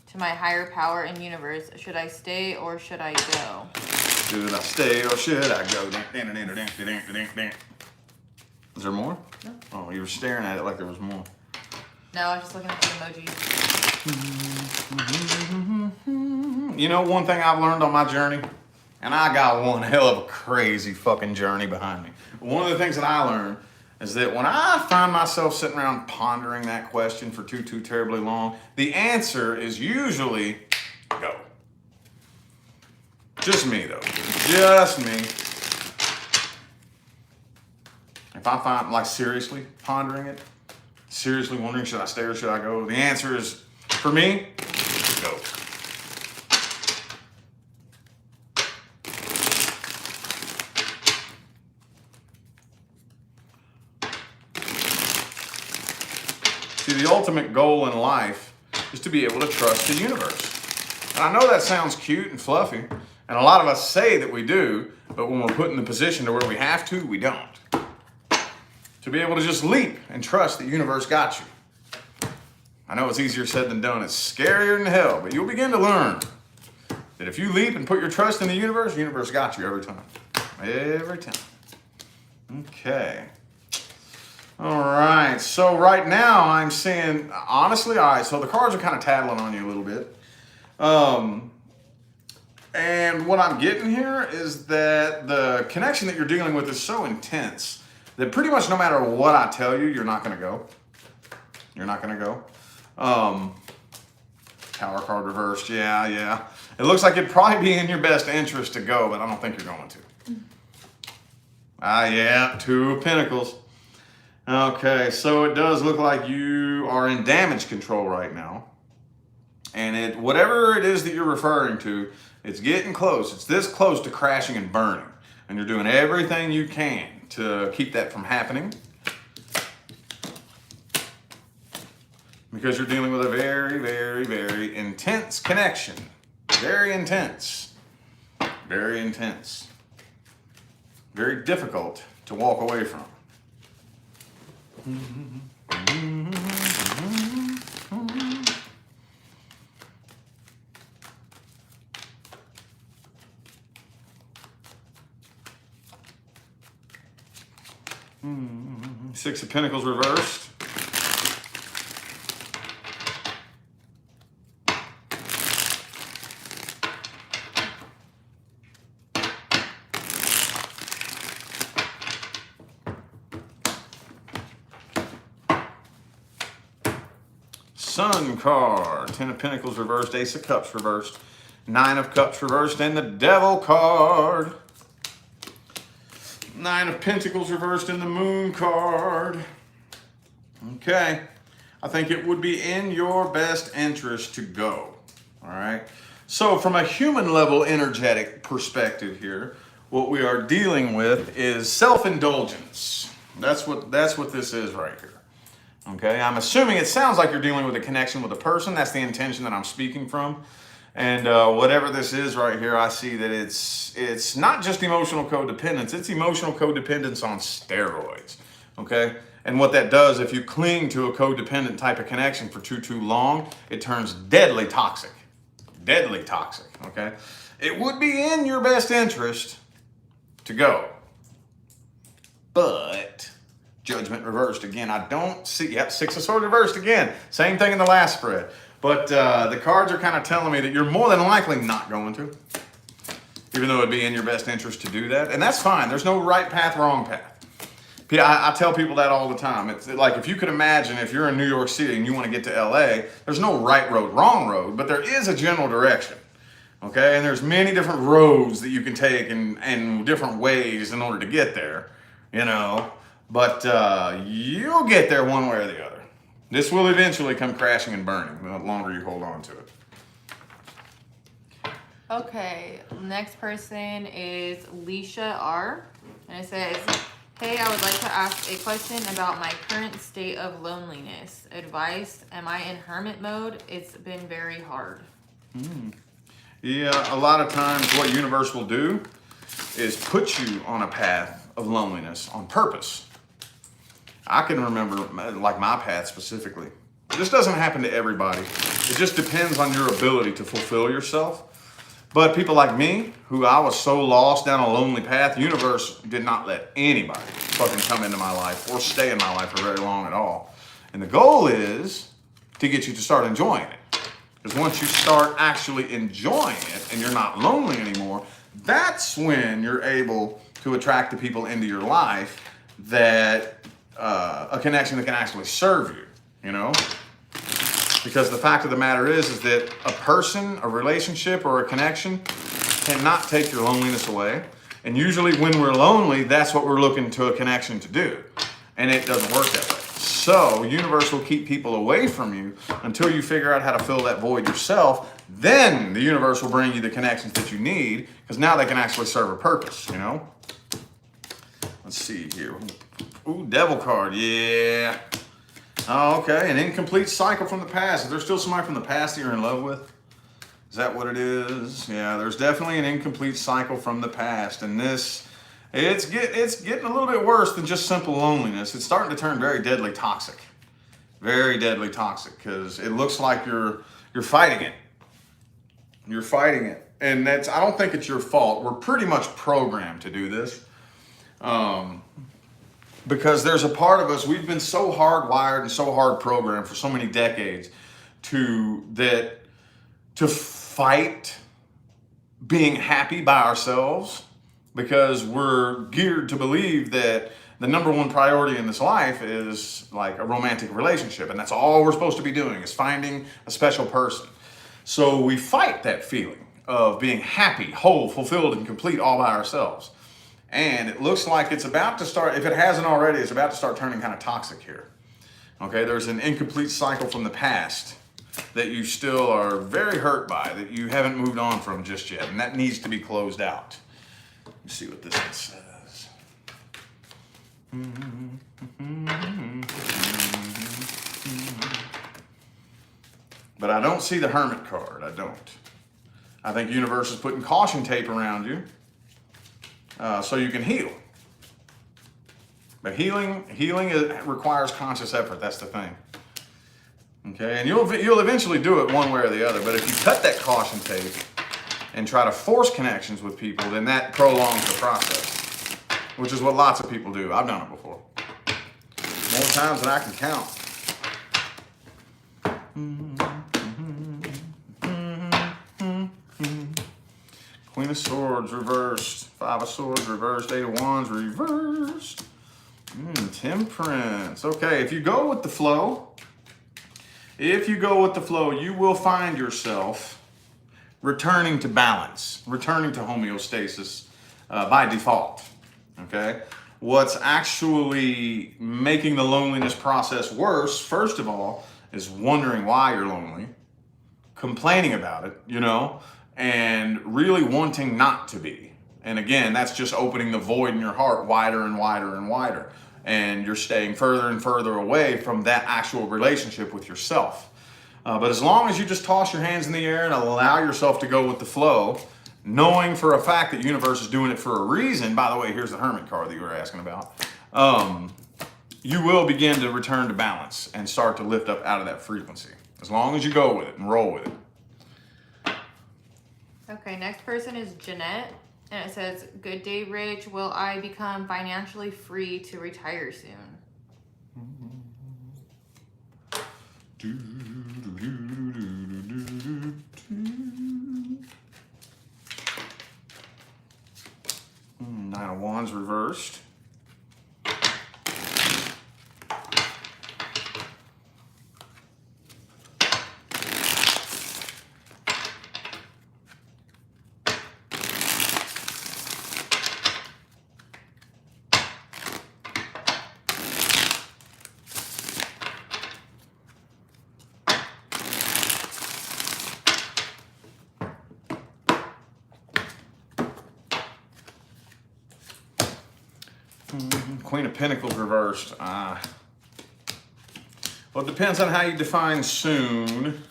to my higher power and universe. Should I stay or should I go? Should I stay or should I go? Is there more? No. Oh, you were staring at it like there was more. No, I was just looking at the emojis. You know, one thing I've learned on my journey, and I got one hell of a crazy fucking journey behind me. One of the things that I learned is that when I find myself sitting around pondering that question for too terribly long, the answer is usually go. Just me, though. Just me. If I find, like, seriously pondering it, seriously wondering, should I stay or should I go? The answer is, for me, go. See, the ultimate goal in life is to be able to trust the universe. And I know that sounds cute and fluffy, and a lot of us say that we do, but when we're put in the position to where we have to, we don't. To be able to just leap and trust the universe got you. I know it's easier said than done. It's scarier than hell, but you'll begin to learn that if you leap and put your trust in the universe got you every time. Every time. Okay. All right. So right now I'm seeing, honestly, all right, so the cards are kind of tattling on you a little bit. And what I'm getting here is that the connection that you're dealing with is so intense that pretty much no matter what I tell you, you're not going to go. You're not going to go. Tower card reversed. Yeah. It looks like it'd probably be in your best interest to go, but I don't think you're going to. Yeah, 2 of Pentacles. Okay, so it does look like you are in damage control right now. And whatever it is that you're referring to, it's getting close. It's this close to crashing and burning. And you're doing everything you can to keep that from happening. Because you're dealing with a very, very, very intense connection. Very intense. Very intense. Very difficult to walk away from. Six of Pentacles reversed. Sun card, 10 of Pentacles reversed, Ace of Cups reversed, 9 of Cups reversed, and the Devil card. 9 of Pentacles reversed and the Moon card. Okay, I think it would be in your best interest to go, all right? So from a human level energetic perspective here, what we are dealing with is self-indulgence. That's what this is right here. Okay, I'm assuming it sounds like you're dealing with a connection with a person. That's the intention that I'm speaking from. And whatever this is right here, I see that it's not just emotional codependence, it's emotional codependence on steroids, okay? And what that does, if you cling to a codependent type of connection for too long, it turns deadly toxic, okay? It would be in your best interest to go, but Judgment reversed again. I don't see, yep, 6 of Swords reversed again. Same thing in the last spread. But the cards are kind of telling me that you're more than likely not going to, even though it'd be in your best interest to do that. And that's fine. There's no right path, wrong path. I tell people that all the time. It's like if you could imagine if you're in New York City and you want to get to LA, there's no right road, wrong road, but there is a general direction. Okay, and there's many different roads that you can take and different ways in order to get there, you know. But you'll get there one way or the other. This will eventually come crashing and burning the longer you hold on to it. Okay, next person is Lesha R. And it says, hey, I would like to ask a question about my current state of loneliness. Advice, am I in hermit mode? It's been very hard. Yeah, a lot of times what universe will do is put you on a path of loneliness on purpose. I can remember, like my path specifically. This doesn't happen to everybody. It just depends on your ability to fulfill yourself. But people like me, who I was so lost down a lonely path, the universe did not let anybody fucking come into my life or stay in my life for very long at all. And the goal is to get you to start enjoying it. Because once you start actually enjoying it and you're not lonely anymore, that's when you're able to attract the people into your life that a connection that can actually serve you, you know? Because the fact of the matter is that a person, a relationship, or a connection cannot take your loneliness away. And usually when we're lonely, that's what we're looking to a connection to do. And it doesn't work that way. So universe will keep people away from you until you figure out how to fill that void yourself. Then the universe will bring you the connections that you need, because now they can actually serve a purpose, you know? Let's see here. Ooh, Devil card, yeah. Oh, okay, an incomplete cycle from the past. Is there still somebody from the past that you're in love with? Is that what it is? Yeah, there's definitely an incomplete cycle from the past. And this, it's getting a little bit worse than just simple loneliness. It's starting to turn very deadly toxic. Very deadly toxic, because it looks like you're fighting it. You're fighting it. And I don't think it's your fault. We're pretty much programmed to do this. Because there's a part of us, we've been so hardwired and so hard programmed for so many decades to fight being happy by ourselves, because we're geared to believe that the number one priority in this life is like a romantic relationship, and that's all we're supposed to be doing is finding a special person. So we fight that feeling of being happy, whole, fulfilled, and complete all by ourselves. And it looks like it's about to start, if it hasn't already, it's about to start turning kind of toxic here. Okay, there's an incomplete cycle from the past that you still are very hurt by, that you haven't moved on from just yet, and that needs to be closed out. Let's see what this one says. But I don't see the Hermit card, I don't. I think universe is putting caution tape around you so you can heal. But healing requires conscious effort, that's the thing. Okay, and you'll eventually do it one way or the other, but if you cut that caution tape and try to force connections with people, then that prolongs the process, which is what lots of people do. I've done it before. More times than I can count. Queen of Swords reversed. Five of Swords reversed. Eight of Wands reversed. Temperance. Okay, if you go with the flow, you will find yourself returning to balance, returning to homeostasis by default. Okay? What's actually making the loneliness process worse, first of all, is wondering why you're lonely, complaining about it, and really wanting not to be. And again, that's just opening the void in your heart wider and wider and wider. And you're staying further and further away from that actual relationship with yourself. But as long as you just toss your hands in the air and allow yourself to go with the flow, knowing for a fact that universe is doing it for a reason, by the way, here's the Hermit card that you were asking about, you will begin to return to balance and start to lift up out of that frequency. As long as you go with it and roll with it. Okay, next person is Jeannette. And it says, good day, Rich. Will I become financially free to retire soon? 9 of Wands reversed. Queen of Pentacles reversed. Well, it depends on how you define soon.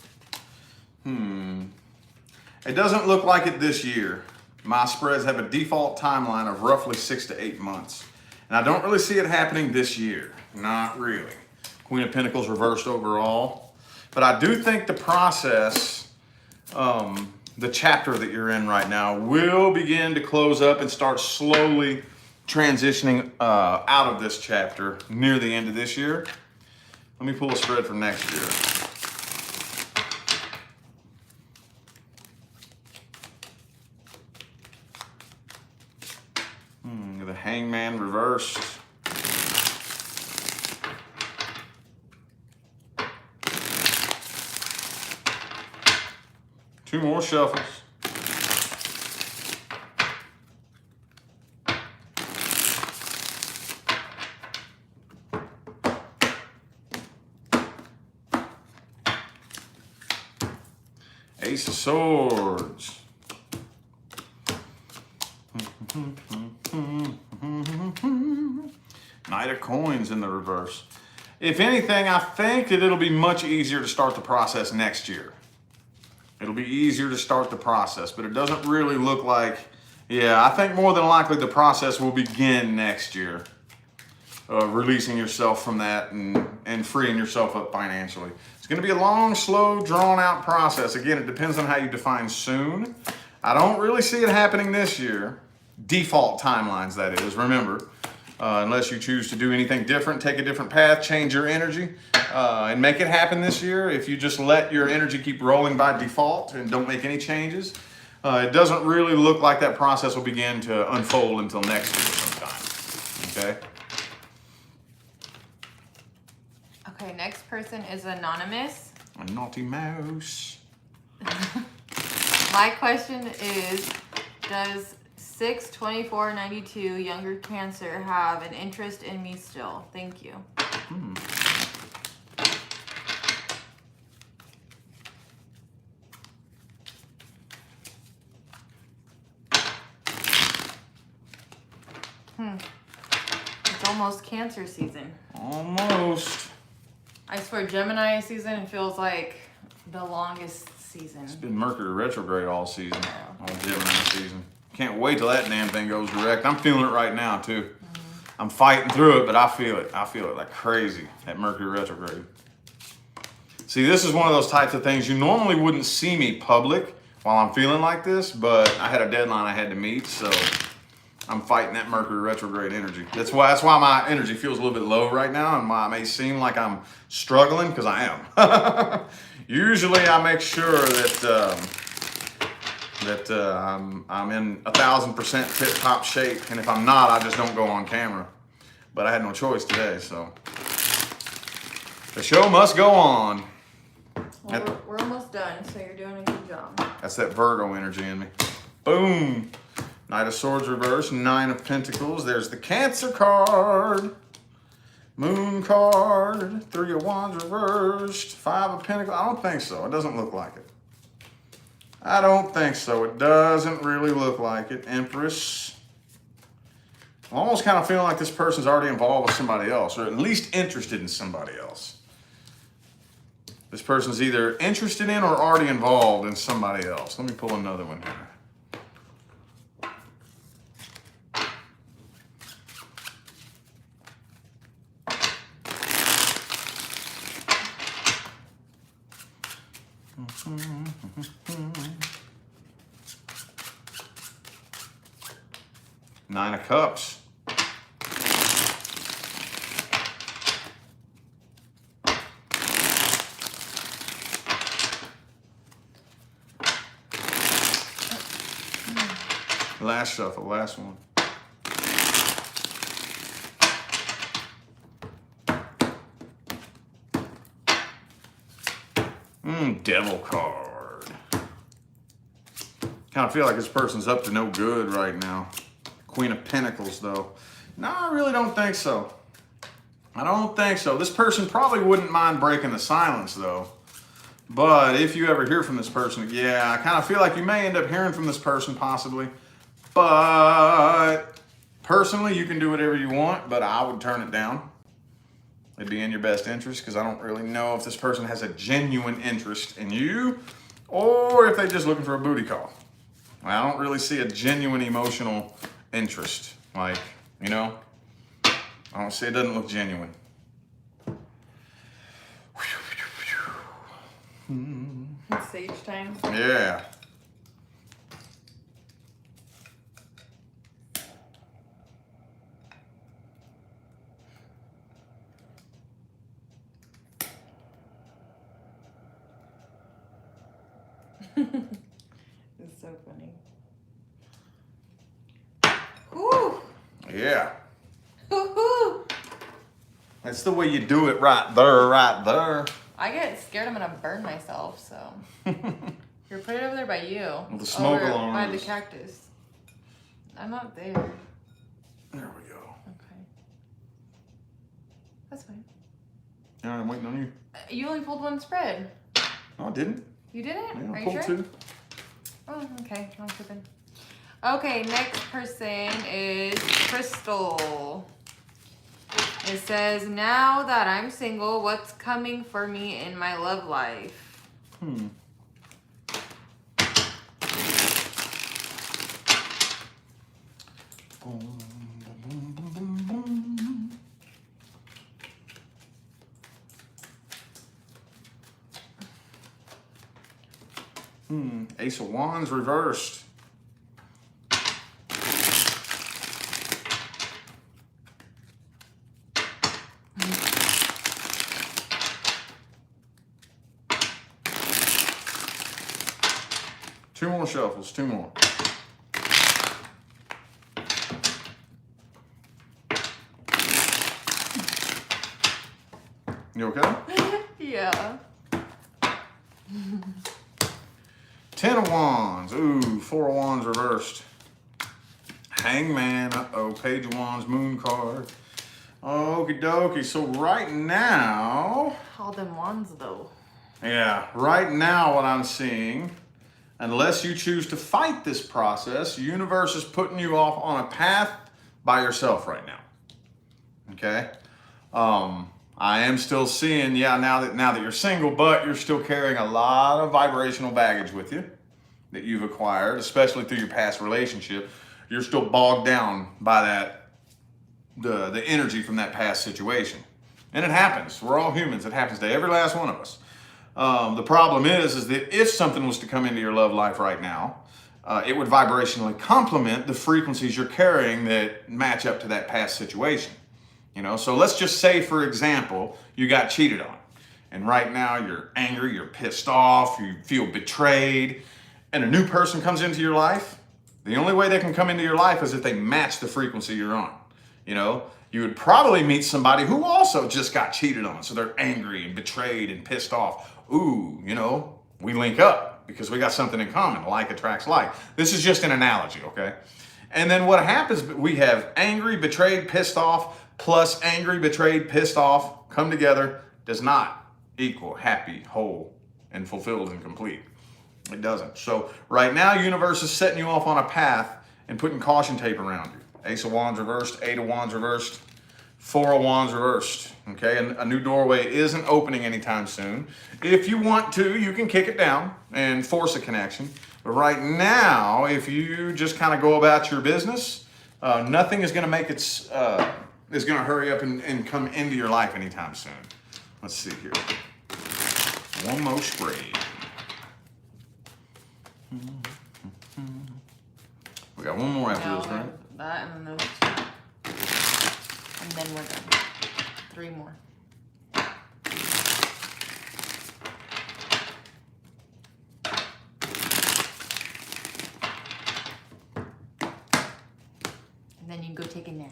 It doesn't look like it this year. My spreads have a default timeline of roughly 6 to 8 months. And I don't really see it happening this year. Not really. Queen of Pentacles reversed overall. But I do think the process, the chapter that you're in right now, will begin to close up and start slowly transitioning out of this chapter near the end of this year. Let me pull a spread for next year. The Hangman reversed. Two more shuffles. Ace of Swords. Knight of Coins in the reverse. If anything, I think that it'll be much easier to start the process next year. It'll be easier to start the process, but it doesn't really look like, yeah, I think more than likely the process will begin next year. Releasing yourself from that and freeing yourself up financially. It's going to be a long, slow, drawn-out process. Again, it depends on how you define soon. I don't really see it happening this year. Default timelines, that is, remember. Unless you choose to do anything different, take a different path, change your energy, and make it happen this year. If you just let your energy keep rolling by default and don't make any changes, it doesn't really look like that process will begin to unfold until next year sometime. Okay? Okay, next person is anonymous. A naughty mouse. My question is, does 6/24/92 younger Cancer have an interest in me still? Thank you. It's almost Cancer season. Almost. I swear Gemini season feels like the longest season. It's been Mercury retrograde all season. All Gemini season. Can't wait till that damn thing goes direct. I'm feeling it right now too. I'm fighting through it, but I feel it. I feel it like crazy, that Mercury retrograde. See, this is one of those types of things you normally wouldn't see me public while I'm feeling like this, but I had a deadline I had to meet, so I'm fighting that Mercury retrograde energy. That's why my energy feels a little bit low right now, and why it may seem like I'm struggling, because I am. Usually I make sure that I'm in 1,000% tip-top shape, and if I'm not, I just don't go on camera. But I had no choice today, so the show must go on. Well, we're almost done, so you're doing a good job. That's that Virgo energy in me. Boom. Knight of Swords reversed, Nine of Pentacles. There's the Cancer card. Moon card. Three of Wands reversed. Five of Pentacles. I don't think so. It doesn't look like it. I don't think so. It doesn't really look like it. Empress. I'm almost kind of feeling like this person's already involved with somebody else, or at least interested in somebody else. This person's either interested in or already involved in somebody else. Let me pull another one here. Nine of Cups. Last shuffle, last one. Devil card. Kind of feel like this person's up to no good right now. Queen of Pentacles, though. No, I really don't think so. I don't think so. This person probably wouldn't mind breaking the silence, though. But if you ever hear from this person, yeah, I kind of feel like you may end up hearing from this person, possibly. But personally, you can do whatever you want, but I would turn it down. It'd be in your best interest, because I don't really know if this person has a genuine interest in you or if they're just looking for a booty call. I don't really see a genuine emotional interest. Like, you know, I don't see, it doesn't look genuine. It's sage time. Yeah. It's so funny. Whew. Yeah. Woo-hoo. That's the way you do it right there, right there. I get scared I'm gonna burn myself, so. You're put it over there by you. Well, the smoke over alarm by is- the cactus. I'm not there. There we go. Okay. That's fine. All right, I'm waiting on you. You only pulled one spread. No, I didn't. You didn't? Yeah, Are I you pulled sure? two. Oh, okay. I'm tripping. Okay, next person is Krystel. It says, now that I'm single, what's coming for me in my love life? Ace of Wands reversed. Two more shuffles, two more. You okay? Yeah. 10 of Wands. Ooh, 4 of Wands reversed. Hangman. Uh-oh. Page of Wands. Moon card. Okie dokie. So right now... All them wands, though. Yeah. Right now what I'm seeing, unless you choose to fight this process, the universe is putting you off on a path by yourself right now. Okay? I am still seeing, now that you're single, but you're still carrying a lot of vibrational baggage with you that you've acquired, especially through your past relationship. You're still bogged down by that, the energy from that past situation. And it happens. We're all humans. It happens to every last one of us. The problem is that if something was to come into your love life right now, it would vibrationally complement the frequencies you're carrying that match up to that past situation. You know, so let's just say, for example, you got cheated on. And right now you're angry, you're pissed off, you feel betrayed, and a new person comes into your life. The only way they can come into your life is if they match the frequency you're on. You know, you would probably meet somebody who also just got cheated on. So they're angry and betrayed and pissed off. Ooh, you know, we link up because we got something in common. Like attracts like. This is just an analogy, okay? And then what happens, we have angry, betrayed, pissed off, plus angry, betrayed, pissed off, come together, does not equal happy, whole, and fulfilled and complete. It doesn't. So right now, universe is setting you off on a path and putting caution tape around you. Ace of Wands reversed, 8 of Wands reversed, 4 of Wands reversed. Okay, and a new doorway isn't opening anytime soon. If you want to, you can kick it down and force a connection. But right now, if you just kind of go about your business, nothing is going to make its... is going to hurry up and come into your life anytime soon. Let's see here. One more spray. We got one more after this, right? That and then those two. And then we're done. 3 more. And then you can go take a nap.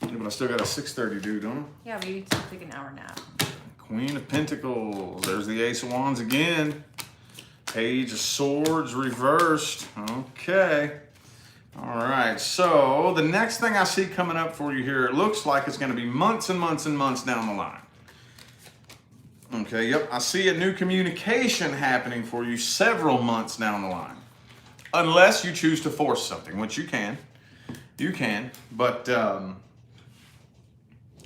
Yeah, but I still got a 6:30 due, don't I? Yeah, but you can still take an hour nap. Queen of Pentacles. There's the Ace of Wands again. Page of Swords reversed. Okay. All right. So the next thing I see coming up for you here, it looks like it's going to be months and months and months down the line. Okay. Yep. I see a new communication happening for you several months down the line. Unless you choose to force something, which you can. You can. But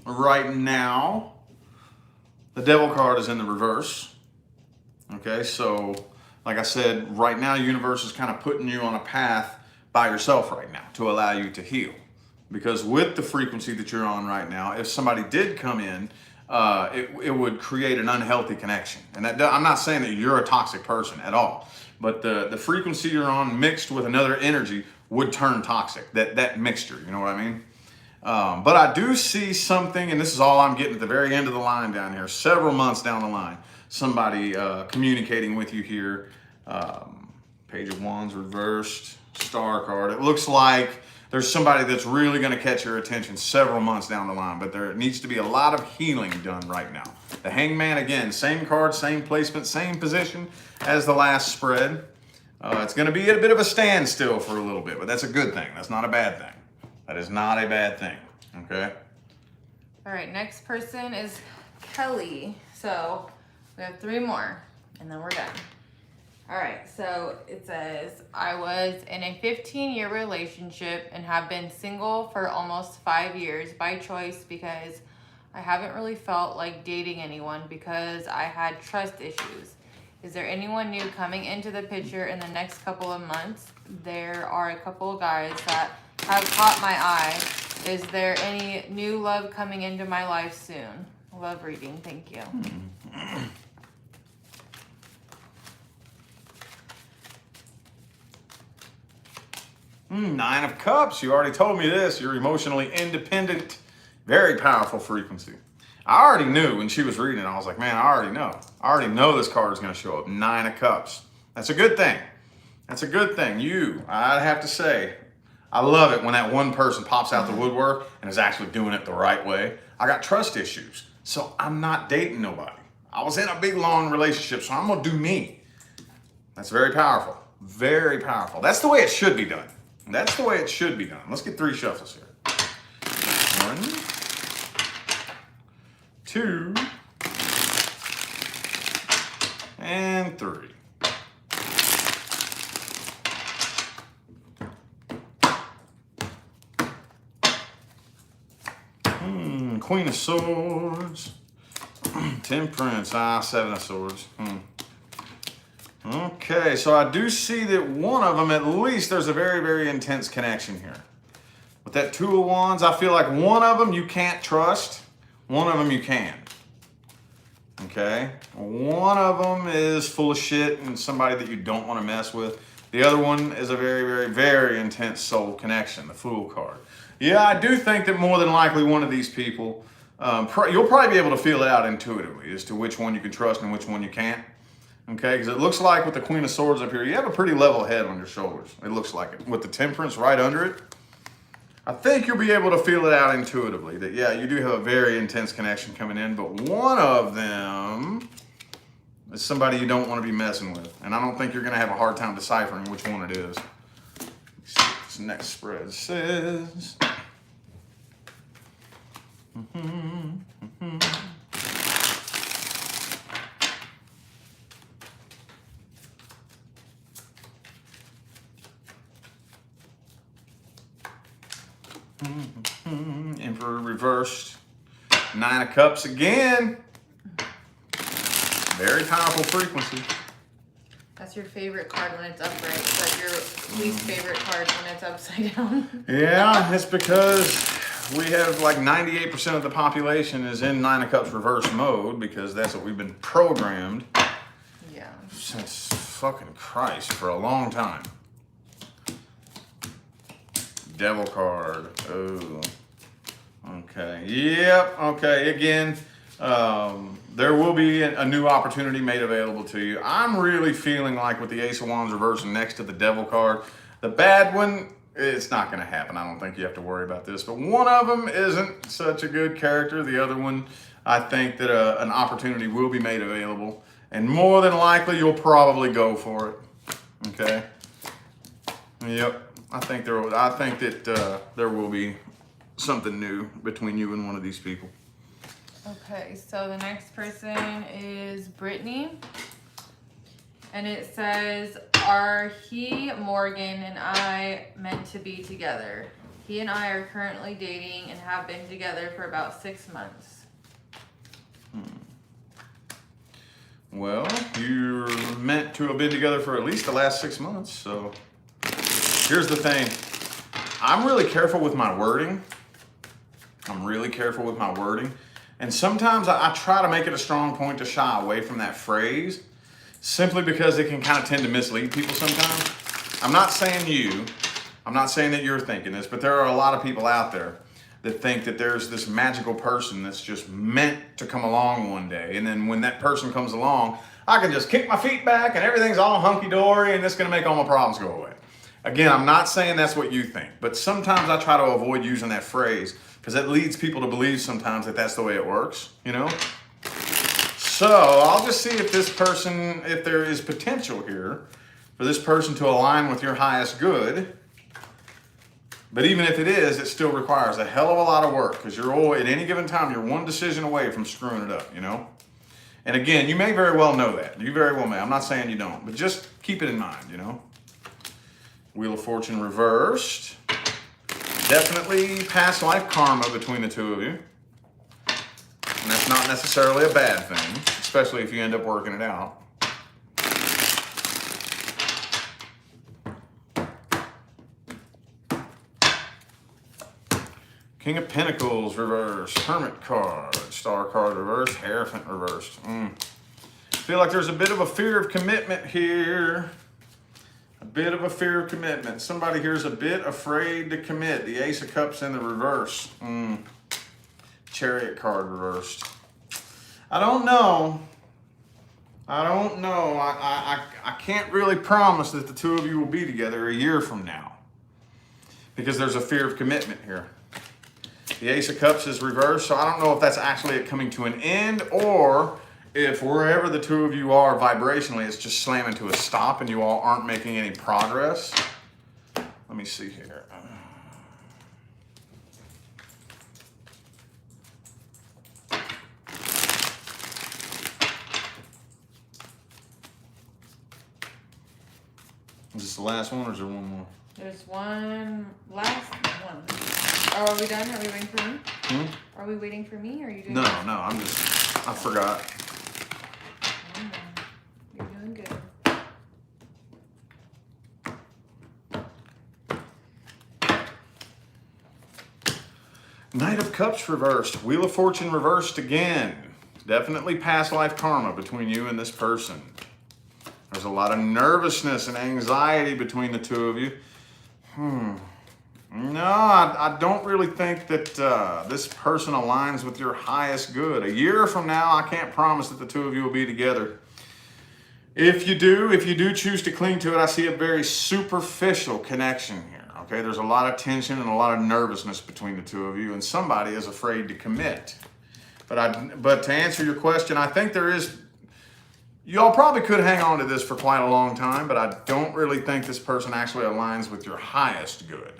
right now, the Devil card is in the reverse. Okay, so like I said, right now, universe is kind of putting you on a path by yourself right now to allow you to heal. Because with the frequency that you're on right now, if somebody did come in, it would create an unhealthy connection. And that, I'm not saying that you're a toxic person at all, but the frequency you're on mixed with another energy would turn toxic, that mixture, you know what I mean? But I do see something, and this is all I'm getting at the very end of the line down here, several months down the line, somebody communicating with you here. Page of Wands reversed, Star card. It looks like there's somebody that's really going to catch your attention several months down the line, but there needs to be a lot of healing done right now. The Hangman, again, same card, same placement, same position as the last spread. It's going to be at a bit of a standstill for a little bit, but that's a good thing. That's not a bad thing. That is not a bad thing, okay? All right, next person is Kelly. So we have 3 more, and then we're done. All right, so it says, I was in a 15-year relationship and have been single for almost 5 years by choice because I haven't really felt like dating anyone because I had trust issues. Is there anyone new coming into the picture in the next couple of months? There are a couple of guys that have caught my eye. Is there any new love coming into my life soon? Love reading, thank you. Nine of Cups. You already told me this. You're emotionally independent. Very powerful frequency. I already knew when she was reading it. I was like, man, I already know. I already know this card is going to show up. Nine of Cups. That's a good thing. That's a good thing. I have to say, I love it when that one person pops out the woodwork and is actually doing it the right way. I got trust issues, so I'm not dating nobody. I was in a big, long relationship, so I'm going to do me. That's very powerful. Very powerful. That's the way it should be done. That's the way it should be done. Let's get 3 shuffles here. 1, 2, and 3. Queen of Swords. Temperance. 7 of Swords. Okay, so I do see that one of them, at least, there's a very, very intense connection here. With that 2 of Wands, I feel like one of them you can't trust, one of them you can. Okay? One of them is full of shit and somebody that you don't want to mess with. The other one is a very, very, very intense soul connection, the Fool card. Yeah, I do think that more than likely one of these people, you'll probably be able to feel it out intuitively as to which one you can trust and which one you can't. Okay, because it looks like with the Queen of Swords up here, you have a pretty level head on your shoulders. It looks like it. With the Temperance right under it, I think you'll be able to feel it out intuitively that, yeah, you do have a very intense connection coming in, but one of them is somebody you don't want to be messing with. And I don't think you're going to have a hard time deciphering which one it is. Let's see what this next spread says. Emperor reversed. 9 of Cups again. Very powerful frequency. That's your favorite card when it's upright, but your least favorite card when it's upside down. Yeah, it's because we have like 98% of the population is in 9 of Cups reverse mode because that's what we've been programmed. Yeah. Since fucking Christ for a long time. Devil card. Oh. Okay. Yep. Okay. Again, there will be a new opportunity made available to you. I'm really feeling like with the Ace of Wands reversing next to the Devil card, the bad one, it's not going to happen. I don't think you have to worry about this. But one of them isn't such a good character. The other one, I think that an opportunity will be made available. And more than likely, you'll probably go for it. Okay? Yep. I think that there will be something new between you and one of these people. Okay, so the next person is Brittany. And it says, are he, Morgan, and I meant to be together? He and I are currently dating and have been together for about 6 months. Well, you're meant to have been together for at least the last 6 months, so here's the thing. I'm really careful with my wording. And sometimes I try to make it a strong point to shy away from that phrase simply because it can kind of tend to mislead people sometimes. I'm not saying that you're thinking this, but there are a lot of people out there that think that there's this magical person that's just meant to come along one day. And then when that person comes along, I can just kick my feet back and everything's all hunky-dory and it's going to make all my problems go away. Again, I'm not saying that's what you think, but sometimes I try to avoid using that phrase because it leads people to believe sometimes that that's the way it works, you know? So I'll just see if there is potential here for this person to align with your highest good. But even if it is, it still requires a hell of a lot of work because you're always, at any given time, you're one decision away from screwing it up, you know? And again, you may very well know that. You very well may. I'm not saying you don't, but just keep it in mind, you know. Wheel of Fortune reversed. Definitely past life karma between the two of you. And that's not necessarily a bad thing, especially if you end up working it out. King of Pentacles reversed, Hermit card, Star card reversed, Hierophant reversed. I feel like there's a bit of a fear of commitment here. A bit of a fear of commitment. Somebody here is a bit afraid to commit. The Ace of Cups in the reverse. Chariot card reversed. I don't know. I can't really promise that the two of you will be together a year from now, because there's a fear of commitment here. The Ace of Cups is reversed, so I don't know if that's actually it coming to an end, or if wherever the two of you are vibrationally, it's just slamming to a stop and you all aren't making any progress. Let me see here. Is this the last one, or is there one more? There's one last one. Oh, are we done? Are we waiting for me? Are we waiting for me, or are you doing? No, I forgot. You're doing good. Knight of Cups reversed. Wheel of Fortune reversed again. Definitely past life karma between you and this person. There's a lot of nervousness and anxiety between the two of you. No, I don't really think that this person aligns with your highest good. A year from now, I can't promise that the two of you will be together. If you do choose to cling to it, I see a very superficial connection here. Okay, there's a lot of tension and a lot of nervousness between the two of you, and somebody is afraid to commit. But to answer your question, I think there is. Y'all probably could hang on to this for quite a long time, but I don't really think this person actually aligns with your highest good.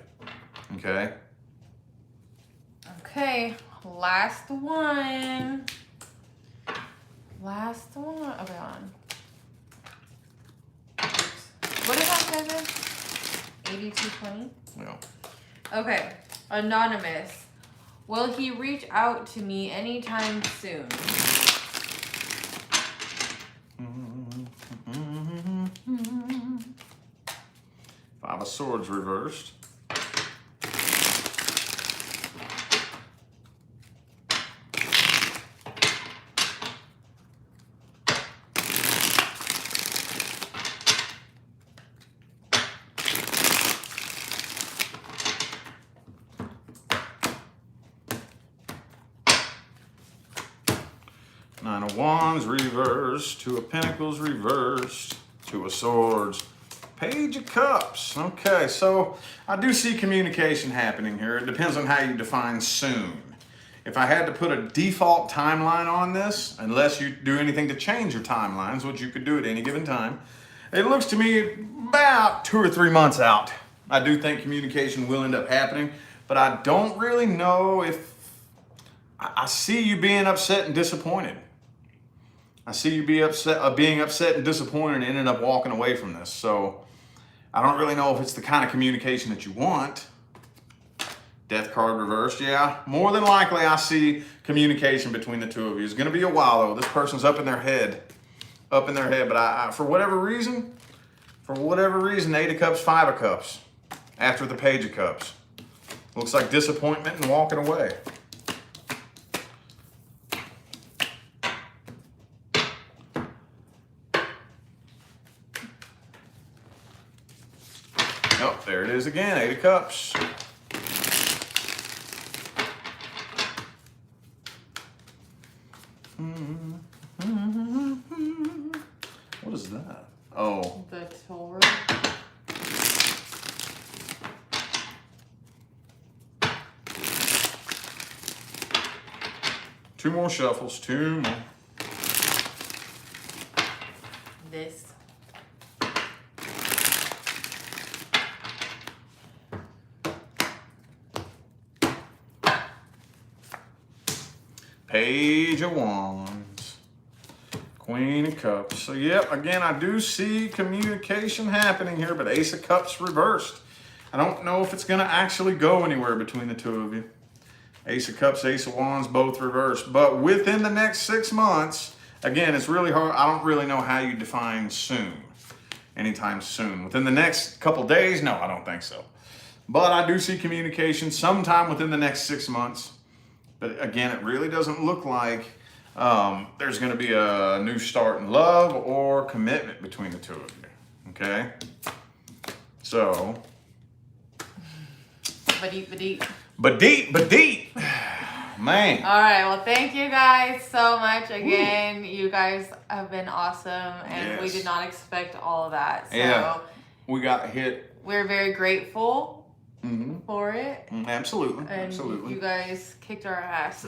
Okay? Okay, last one. Last one. Okay, on. What did that say then? 8220? Yeah. Okay, anonymous. Will he reach out to me anytime soon? Five of Swords reversed. Nine of Wands reversed. Two of Pentacles reversed. Two of Swords. Page of Cups. Okay, so I do see communication happening here. It depends on how you define soon. If I had to put a default timeline on this, unless you do anything to change your timelines, which you could do at any given time, it looks to me about 2 or 3 months out. I do think communication will end up happening, but I don't really know if... I see you being upset and disappointed. I see you being upset and disappointed and ending up walking away from this. So I don't really know if it's the kind of communication that you want. Death card reversed. Yeah, more than likely I see communication between the two of you. It's going to be a while though. This person's up in their head. But I for whatever reason, Eight of Cups, Five of Cups after the Page of Cups. Looks like disappointment and walking away. Oh, there it is again, Eight of Cups. What is that? Oh. The Torah. Two more shuffles, two more. This. Page of Wands. Queen of Cups. So, yep, again, I do see communication happening here, but Ace of Cups reversed. I don't know if it's going to actually go anywhere between the two of you. Ace of Cups, Ace of Wands, both reversed. But within the next 6 months, again, it's really hard. I don't really know how you define soon. Anytime soon. Within the next couple days, no, I don't think so. But I do see communication sometime within the next 6 months. But again, it really doesn't look like there's going to be a new start in love or commitment between the two of you. Okay? So. But deep. Man. All right. Well, thank you guys so much. Again, you guys have been awesome. And we did not expect all of that. So yeah. We got hit. We're very grateful. For it. Absolutely. And absolutely. You guys kicked our ass.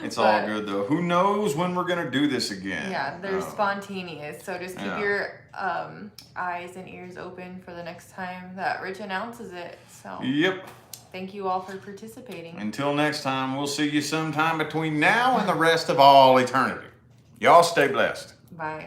It's all good though. Who knows when we're gonna do this again? Yeah, they're spontaneous. So just keep your eyes and ears open for the next time that Rich announces it. So yep. Thank you all for participating. Until next time, we'll see you sometime between now and the rest of all eternity. Y'all stay blessed. Bye.